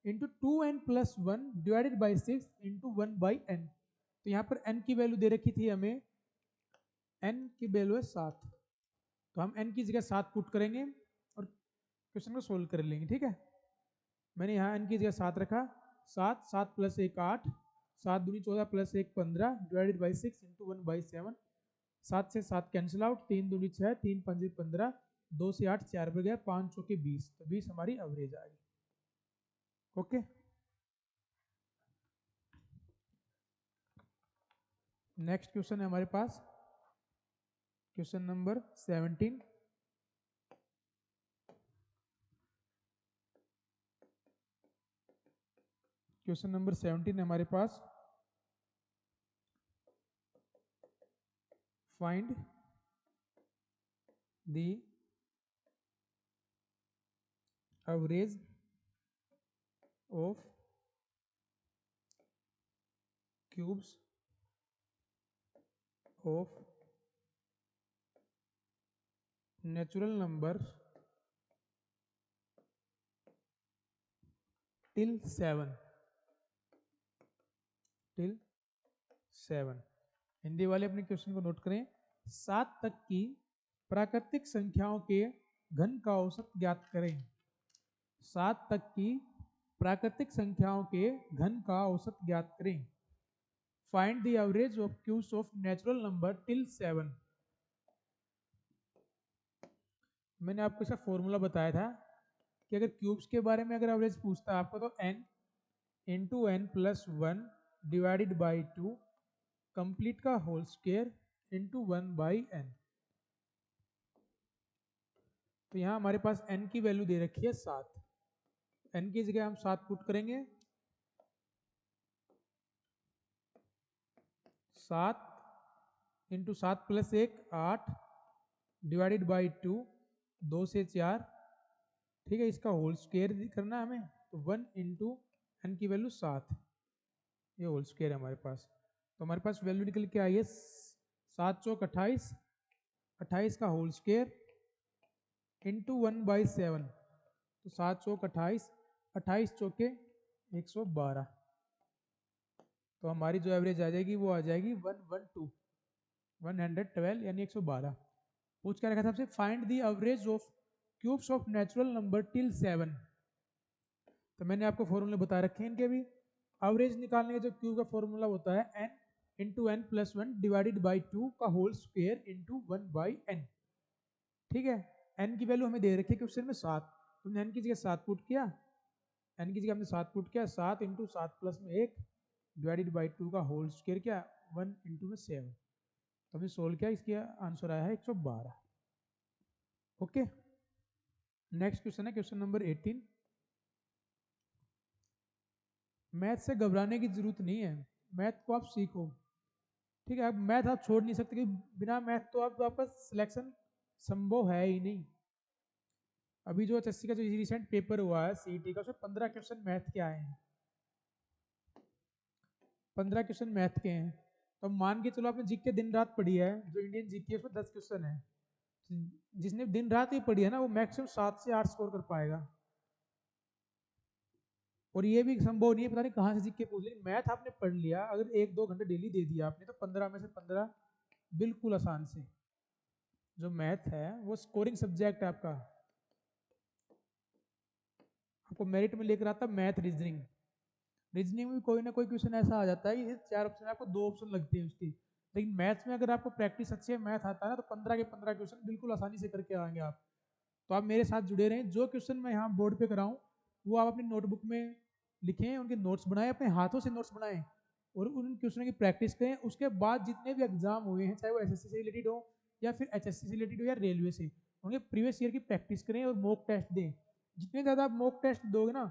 into 2n plus 1 divided by 6 into 1 by n। तो यहाँ पर n की वैल्यू दे रखी थी हमें, n की वैल्यू है 7। तो हम n की जगह 7 पुट करेंगे और क्वेश्चन को सोल्व कर लेंगे, ठीक है। मैंने यहाँ n की जगह 7 रखा, 7, 7 प्लस 1 8, 7 दूनी 14 plus 1 15 divided by 6 into 1 by 7, 7 से 7 कैंसिल आउट, 3 दूनी 6, 3 पंजे 15, 2 से 8 4 पर गया, 5 चौके 20, तो 20 हमारी एवरेज आ गई। ओके, नेक्स्ट क्वेश्चन है हमारे पास क्वेश्चन नंबर 17। क्वेश्चन नंबर 17 है हमारे पास, find the average of cubes of natural number till 7। Hindi वाले अपने क्वेश्चन को नोट करें। 7 तक की प्राकृतिक संख्याओं के घन का औसत ज्ञात करें। 7 तक की प्राकृतिक संख्याओं के घन का औसत ज्ञात करें। Find the average of cubes of natural number till 7। मैंने आपको इसका फॉर्मूला बताया था कि अगर क्यूब्स के बारे में अगर एवरेज पूछता है आपको, तो n into n plus 1 divided by 2 complete का whole square into 1 by n। तो यहाँ हमारे पास n की वैल्यू दे रखी है 7, n की जगह हम 7 पुट करेंगे। 7 इंटू 7 प्लस 1 8 डिवाइडेड बाई 2, 2 से 4, ठीक है, इसका होल स्क्वायर करना है हमें, तो 1 इंटू एन की वैल्यू 7, ये होल स्क्वायर है हमारे पास। तो हमारे पास वैल्यू निकल के आई है 7 चौक 28, 28 का होल स्क्वायर इंटू 1 बाई 7, तो 7 चौक 28, 28 चौके 112, तो हमारी जो एवरेज आ जाएगी वो आ जाएगी 112 यानी 112। पूछ क्या रखा था आपसे, find the average of cubes of natural number till 7। तो मैंने आपको फॉर्मूले बता रखे हैं इनके भी। एवरेज निकालने का जो क्यूब का फॉर्मूला होता है n into n plus 1 divided by 2 का whole square into 1 by n, ठीक है। n की वैल्यू हमें दे रखी है क्वेश्चन में 7, तुमने n की जगह 7 पुट किया, n की जगह हमने 7 पुट किया, 7 इंटू 7 प्लस में 1 डिवाइडेड बाई 2 का होल स्क्वायर क्या 1 इंटू में 7, तो हमने सोल्व किया, इसका आंसर आया है 112। ओके, नेक्स्ट क्वेश्चन है क्वेश्चन नंबर 18। मैथ से घबराने की जरूरत नहीं है, मैथ को आप सीखो, ठीक है। अब मैथ आप छोड़ नहीं सकते कि बिना मैथ तो आपका सिलेक्शन संभव है ही नहीं। अभी जो एचएससी का जो रिसेंट पेपर हुआ है सीईटी का, उसमें 15 क्वेश्चन मैथ के आए हैं, 15 क्वेश्चन मैथ के हैं। तो मान के चलो आपने जीके दिन रात पढ़ी है, जो इंडियन जीके है उसमें 10 क्वेश्चन है, जिसने दिन रात ही पढ़ी है ना वो मैक्सिमम 7 से 8 स्कोर कर पाएगा। और ये भी संभव नहीं है, पता नहीं कहाँ से जीके पूछ, लेकिन मैथ आपने पढ़ लिया, अगर 1-2 घंटे डेली दे दिया आपने, तो 15 में से 15 बिल्कुल आसान से। जो मैथ है वो स्कोरिंग सब्जेक्ट है आपका, आपको मेरिट में लेकर आता मैथ रीजनिंग। रीजनिंग में कोई ना कोई क्वेश्चन ऐसा आ जाता है कि 4 ऑप्शन आपको 2 ऑप्शन लगते हैं उसकी, लेकिन मैथ्स में अगर आपको प्रैक्टिस अच्छी है, मैथ आता है ना, तो 15 के 15 क्वेश्चन बिल्कुल आसानी से करके आएंगे आप। तो आप मेरे साथ जुड़े रहें, जो क्वेश्चन मैं यहाँ बोर्ड पे कराऊँ वो आप अपनी नोटबुक में लिखें, उनके नोट्स बनाएं, अपने हाथों से नोट्स बनाएं और उन क्वेश्चनों की प्रैक्टिस करें। उसके बाद जितने भी एग्जाम हुए हैं, चाहे वो एसएससी से रिलेटेड हो या फिर एचएससी से रिलेटेड हो या रेलवे से, उनके प्रीवियस ईयर की प्रैक्टिस करें और मॉक टेस्ट दें। जितने ज़्यादा आप मॉक टेस्ट दोगे ना,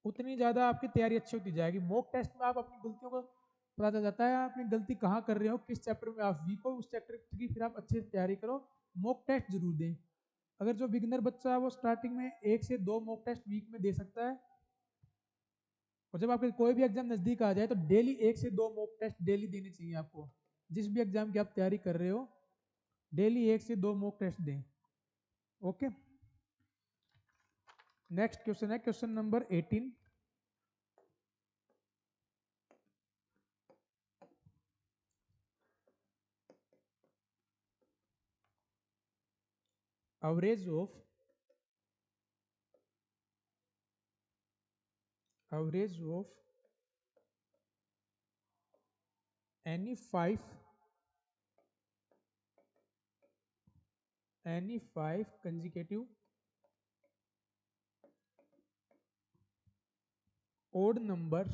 उतनी ज़्यादा आपकी तैयारी अच्छी होती जाएगी। मॉक टेस्ट में आप अपनी गलतियों को पता चल जाता है, अपनी गलती कहाँ कर रहे हो, किस चैप्टर में आप वीक हो, उस चैप्टर की फिर आप अच्छे से तैयारी करो। मॉक टेस्ट जरूर दें। अगर जो बिगिनर बच्चा है वो स्टार्टिंग में 1 से 2 मॉक टेस्ट वीक में दे सकता है, और जब आपके कोई भी एग्जाम नजदीक आ जाए तो डेली 1 से 2 मॉक टेस्ट डेली देने चाहिए आपको। जिस भी एग्जाम की आप तैयारी कर रहे हो, डेली 1 से 2 मॉक टेस्ट दें। ओके, नेक्स्ट क्वेश्चन है question number 18। average of any five consecutive odd numbers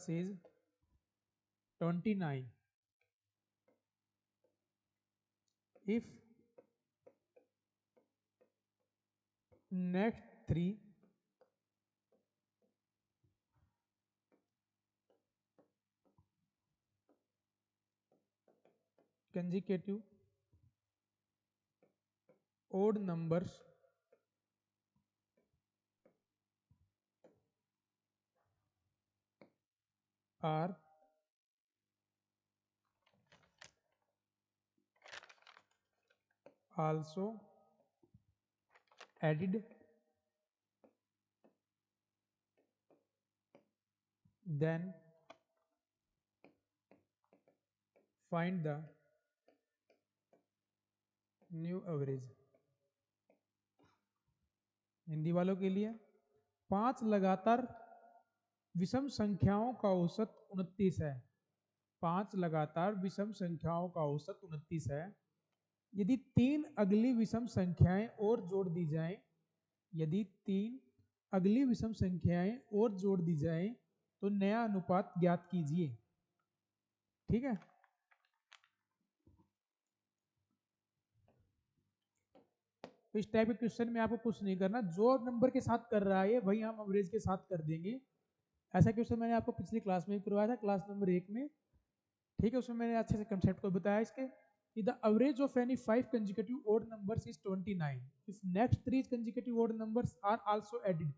is 29 if next three consecutive odd numbers are also added, then find the new average। Hindi वालों के लिए 5 लगातार विषम संख्याओं का औसत 29 है। 5 लगातार विषम संख्याओं का औसत 29 है। यदि 3 अगली विषम संख्याएं और जोड़ दी जाएं, यदि 3 अगली विषम संख्याएं और जोड़ दी जाएं तो नया अनुपात ज्ञात कीजिए। ठीक है, तो इस टाइप के क्वेश्चन में आपको कुछ नहीं करना, जो नंबर के साथ कर रहा है वही हम एवरेज के साथ कर देंगे। ऐसा क्वेश्चन मैंने आपको पिछली क्लास में करवाया था, क्लास नंबर 1 में। ठीक है, उसमें मैंने अच्छे से कंसेप्ट को बताया इसके। The average of any 5 consecutive odd numbers is 29 if next 3 consecutive odd numbers are also added।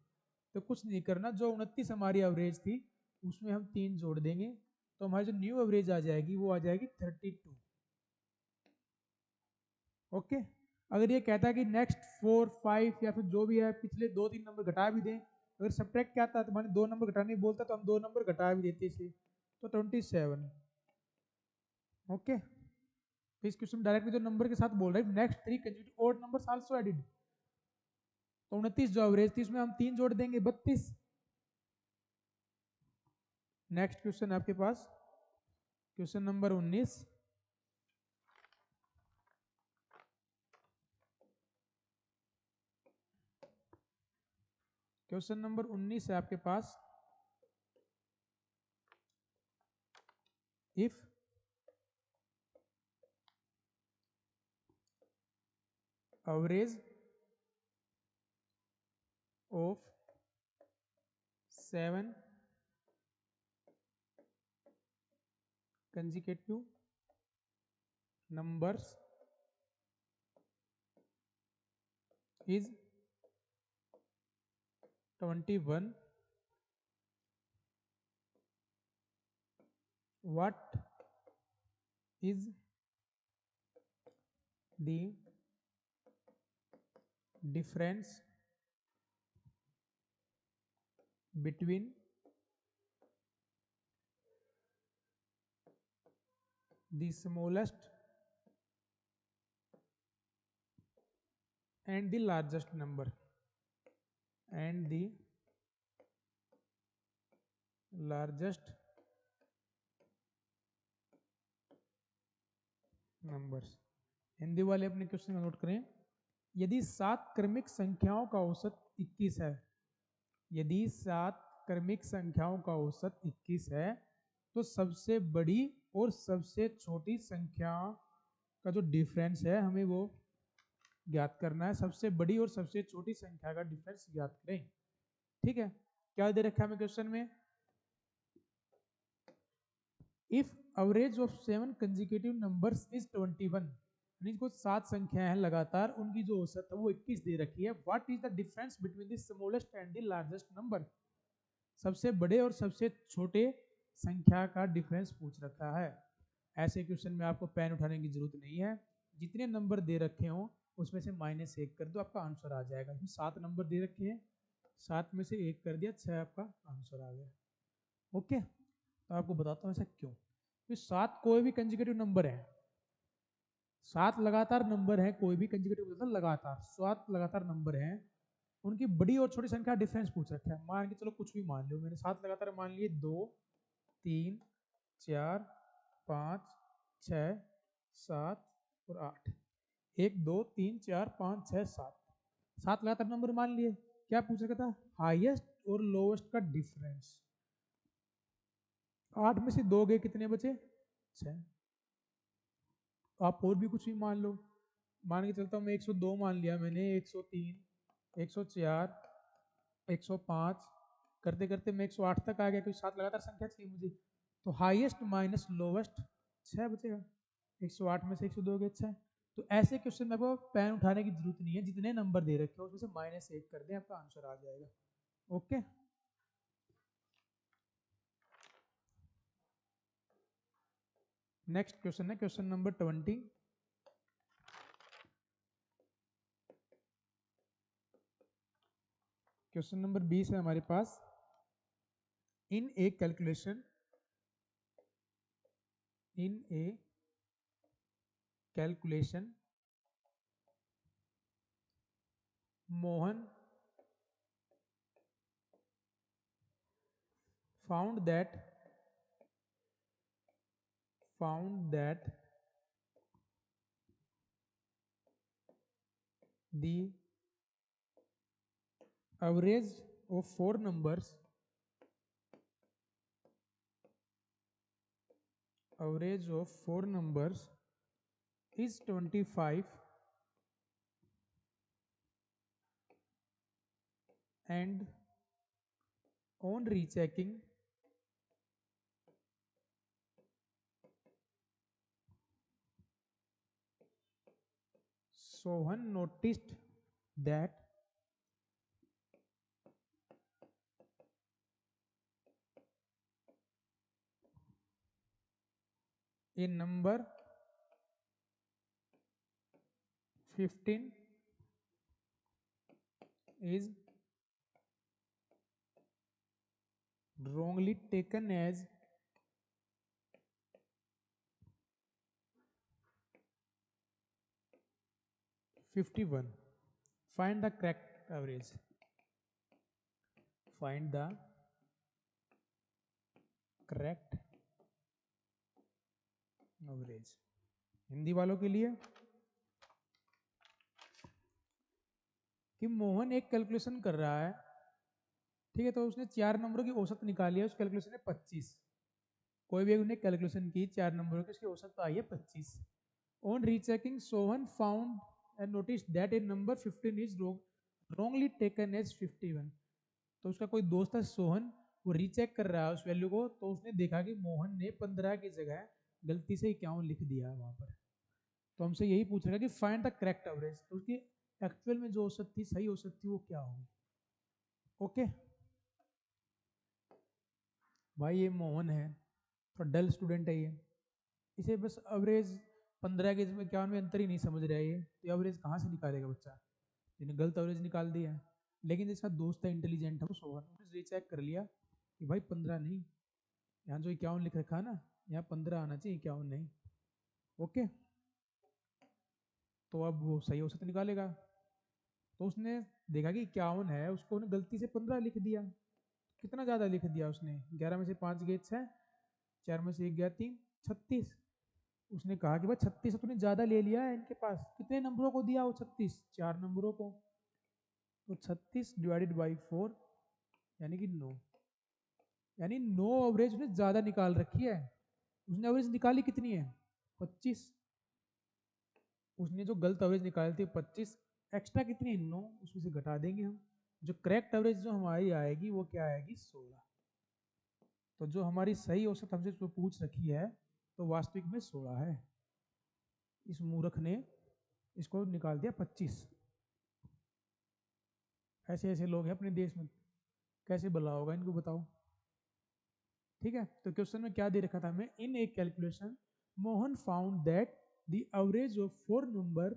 तो कुछ नहीं करना, जो 29 हमारी एवरेज थी उसमें हम 3 जोड़ देंगे तो हमारी जो न्यू एवरेज आ जाएगी वो आ जाएगी 32। ओके, अगर ये कहता है कि नेक्स्ट 4, 5 या फिर जो भी है पिछले 2-3 नंबर घटा भी दें, अगर सब्ट्रैक्ट क्या आता है तो मैंने 2 नंबर घटाने बोलता तो हम 2 नंबर घटा भी देते इसे, तो 27। ओके, तो इस क्वेश्चन में डायरेक्टली जो नंबर के साथ बोल रहे हैं next 3 consecutive odd numbers also added, तो 29 जो एवरेज थी उसमें हम 3 जोड़ देंगे 32। नेक्स्ट क्वेश्चन आपके पास क्वेश्चन नंबर 19। क्वेश्चन नंबर 19 है आपके पास, if average of 7 consecutive numbers is 21, what is the difference between the smallest and the largest number and the largest numbers। Hindi वाले अपने क्वेश्चन में नोट करें, यदि 7 क्रमिक संख्याओं का औसत 21 है, यदि 7 क्रमिक संख्याओं का औसत 21 है तो सबसे बड़ी और सबसे छोटी संख्या का जो डिफरेंस है हमें वो ज्ञात करना है। सबसे बड़ी और सबसे छोटी संख्या का डिफरेंस ज्ञात करें। ठीक है, क्या दे रखा है हमें क्वेश्चन में, if average of 7 consecutive numbers is 21, यानी कुछ 7 संख्याएं हैं लगातार, उनकी जो औसत है वो 21 दे रखी है। What is the difference between the smallest and the largest number, सबसे बड़े और सबसे छोटे संख्या का डिफरेंस पूछ रखा है। ऐसे क्वेश्चन में आपको पेन उठाने की जरूरत नहीं है, जितने नंबर दे रखे हों उसमें से -1 कर दो, आपका आंसर आ जाएगा। इसमें 7 नंबर दे रखे हैं, 7 में से 1 कर दिया, 6 आपका आंसर आ गया। ओके, तो आपको बताता हूँ ऐसा क्यों। तो 7 कोई भी कंजिक्यूटिव नंबर है, 7 लगातार नंबर है, कोई भी कंजिक्यूटिव मतलब लगातार 7 लगातार नंबर हैं, उनकी बड़ी और छोटी संख्या डिफरेंस पूछ रखा है। मान के चलो कुछ भी मान लो, मैंने 7 लगातार मान लिए 2 3 4 5 6 7 और 8, 1 2 3 4 5 6 7, 7 लगातार नंबर मान लिए। क्या पूछ रखा था? हाईएस्ट और लोवेस्ट का डिफरेंस। 8 में से 2 गए, कितने बचे? 6। आप और भी कुछ भी मान लो, मान के चलता हूँ मैं 102 मान लिया मैंने, 103 104 105, करते करते मैं 108 तक आ गया, क्योंकि 7 लगातार संख्या थी मुझे। तो हाईएस्ट माइनस लोवेस्ट 6 बचेगा, 108 में से 102 गए 6। तो ऐसे क्वेश्चन में आपको पेन उठाने की जरूरत नहीं है, जितने नंबर दे रखे हो उसमें से -1 कर दें, आपका आंसर आ जाएगा। ओके, नेक्स्ट क्वेश्चन है क्वेश्चन नंबर 20। क्वेश्चन नंबर 20 है हमारे पास। In a calculation, in a calculation Mohan found that the average of four numbers is 25, and on rechecking Sohan noticed that a number 15 is wrongly taken as 51. Find the correct average. Find the correct average. Hindi वालों के लिए कि मोहन एक calculation कर रहा है, ठीक है, तो उसने 4 नंबरों की औसत निकाली है, उस कैलकुलेशन में 25। कोई भी उसने कैलकुलेशन की 4 नंबरों की, उसकी औसत तो आई है 25। On rechecking Sohan found and notice that A number 15 is wrongly taken as 51। तो उसका कोई दोस्त है सोहन, वो रीचेक कर रहा है उस वैल्यू को, तो उसने देखा कि मोहन ने 15 की जगह गलती से 51 लिख दिया वहां पर। तो हमसे यही पूछ रहा है कि फाइंड द करेक्ट एवरेज, तो उसकी एक्चुअल में जो औसत थी, सही औसत थी, वो क्या होगी। ओके भाई, ये मोहन है, थोड़ा डल स्टूडेंट है ये, इसे बस एवरेज 15 के 51 में अंतर ही नहीं समझ रहा है ये, तो एवरेज कहाँ से निकालेगा बच्चा, जिन्हें गलत एवरेज निकाल दिया है। लेकिन जिसका दोस्त है इंटेलिजेंट है, वो सोहन, उसने रीचेक कर लिया कि भाई 15 नहीं, यहाँ जो 51 लिख रखा है ना, यहाँ 15 आना चाहिए, 51 नहीं। ओके, तो अब वो सही औसत निकालेगा। तो उसने देखा कि 51 है, उसको उसने गलती से 15 लिख दिया। कितना ज़्यादा लिख दिया उसने, 11 में से 5 गए 6, 4 में से 1 गया 3, 36। उसने कहा कि भाई 36 तूने ज़्यादा ले लिया है, इनके पास कितने नंबरों को दिया वो 36, 4 नंबरों को। तो 36 डिवाइडेड बाई 4 यानी कि 9, यानी 9 एवरेज उसने ज़्यादा निकाल रखी है। उसने एवरेज निकाली कितनी है? 25। उसने जो गलत एवरेज निकाली थी 25, एक्स्ट्रा कितनी है? 9, उसमें से घटा देंगे हम। जो करेक्ट एवरेज जो हमारी आएगी वो क्या आएगी? 16। तो जो हमारी सही औसत हमसे जो पूछ रखी है, तो वास्तविक में 16 है। इस मूर्ख ने इसको निकाल दिया 25। ऐसे ऐसे लोग हैं अपने देश में, कैसे भला होगा इनको बताओ। ठीक है, तो क्वेश्चन में क्या दे रखा था हमें? In a calculation Mohan found that the average of 4 number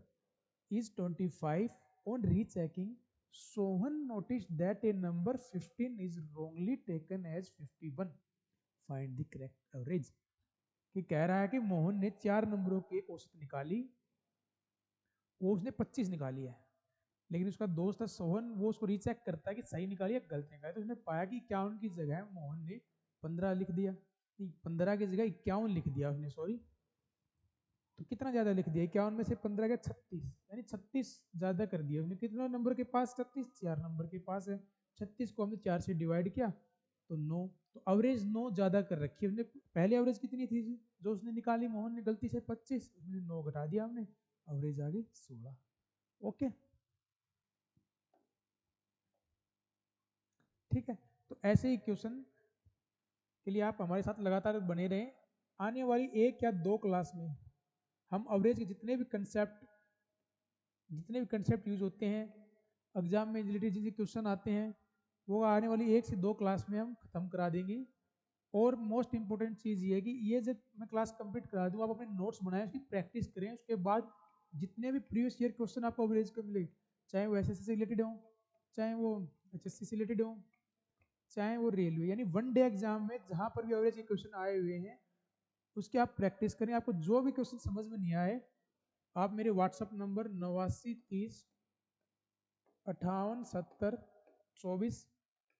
is 25. On rechecking, Sohan noticed that a number 15 is wrongly taken as 51. Find the correct average. कि कह रहा है कि मोहन ने 4 नंबरों की औसत निकाली, वो उसने 25 निकाली है, लेकिन उसका दोस्त था सोहन, वो उसको रीचेक करता है कि सही निकाली या गलत निकाली। तो उसने पाया कि 51 की जगह मोहन ने 15 लिख दिया, नहीं 15 की जगह 51 लिख दिया उसने, सॉरी। तो कितना ज्यादा लिख दिया, 51 में से 15 का 36, यानी 36 ज्यादा कर दिया उसने। कितना नंबर के पास, 36, 4 नंबर के पास है। 36 को हमने 4 से डिवाइड किया तो 9, तो एवरेज 9 ज्यादा कर रखी है हमने। पहले एवरेज कितनी थी जो उसने निकाली मोहन ने गलती से, 25, उसमें 9 घटा दिया हमने, एवरेज आ गई 16। ओके, ठीक है। तो ऐसे ही क्वेश्चन के लिए आप हमारे साथ लगातार बने रहें। आने वाली 1 या 2 क्लास में हम एवरेज के जितने भी कंसेप्ट यूज होते हैं एग्जाम में रिलेटेड, जितने क्वेश्चन आते हैं, वो आने वाली 1 से 2 क्लास में हम खत्म करा देंगे। और मोस्ट इंपॉर्टेंट चीज़ ये है कि ये जब मैं क्लास कंप्लीट करा दूँ, आप अपने नोट्स बनाएं, उसकी प्रैक्टिस करें। उसके बाद जितने भी प्रीवियस ईयर क्वेश्चन आपको एवरेज के मिले, चाहे वो एसएससी से रिलेटेड हो, चाहे वो एचएससी से रिलेटेड हो, चाहे वो रेलवे, यानी वन डे एग्जाम में जहाँ पर भी एवरेज के क्वेश्चन आए हुए हैं उसकी आप प्रैक्टिस करें। आपको जो भी क्वेश्चन समझ में नहीं आए, आप मेरे व्हाट्सअप नंबर 8930587024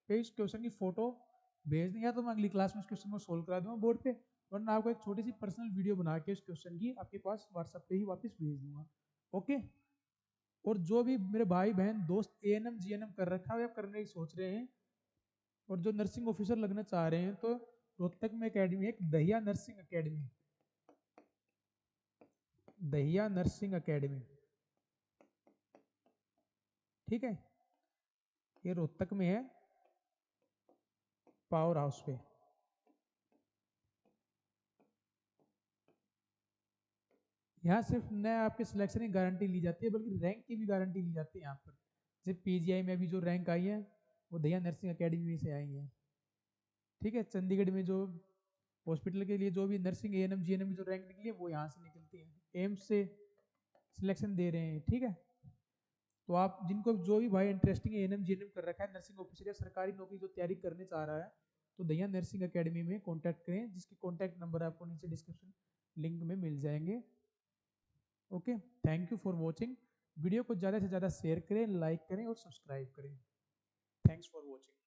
पे इस क्वेश्चन की फोटो भेज दें, या तो मैं अगली क्लास में उस क्वेश्चन को सोल्व करा दूंगा बोर्ड पे, वरना आपको एक छोटी सी पर्सनल वीडियो बना के उस क्वेश्चन की आपके पास व्हाट्सएप पे ही वापस भेज दूंगा। ओके। और जो भी मेरे भाई बहन दोस्त एएनएम जीएनएम कर रखा है या करने की सोच रहे हैं, और जो नर्सिंग ऑफिसर लगना चाह रहे हैं, तो रोहतक में अकेडमी, एक Dahiya nursing academy, Dahiya nursing academy, ठीक है, ये रोहतक में है, पावर हाउस पे। यहाँ सिर्फ न आपके सिलेक्शन की गारंटी ली जाती है, बल्कि रैंक की भी गारंटी ली जाती है यहाँ पर। जैसे पीजीआई में अभी जो रैंक आई है वो दहिया नर्सिंग अकेडमी में से आई है, ठीक है। चंडीगढ़ में जो हॉस्पिटल के लिए जो भी नर्सिंग एएनएम जीएनएम की जो रैंक निकली है वो यहाँ से निकलती है, एम्स से सिलेक्शन दे रहे हैं, ठीक है। तो आप जिनको जो भी भाई इंटरेस्टिंग एएनएम जीएनएम कर रखा है, नर्सिंग ऑफिसर या सरकारी नौकरी जो तैयारी करने चाह रहा है, तो दहिया नर्सिंग अकेडमी में कॉन्टैक्ट करें, जिसके कॉन्टैक्ट नंबर आपको नीचे डिस्क्रिप्शन लिंक में मिल जाएंगे। Okay, thank you for watching. Video को ज़्यादा से ज़्यादा शेयर करें, लाइक करें और सब्सक्राइब करें। Thanks for watching.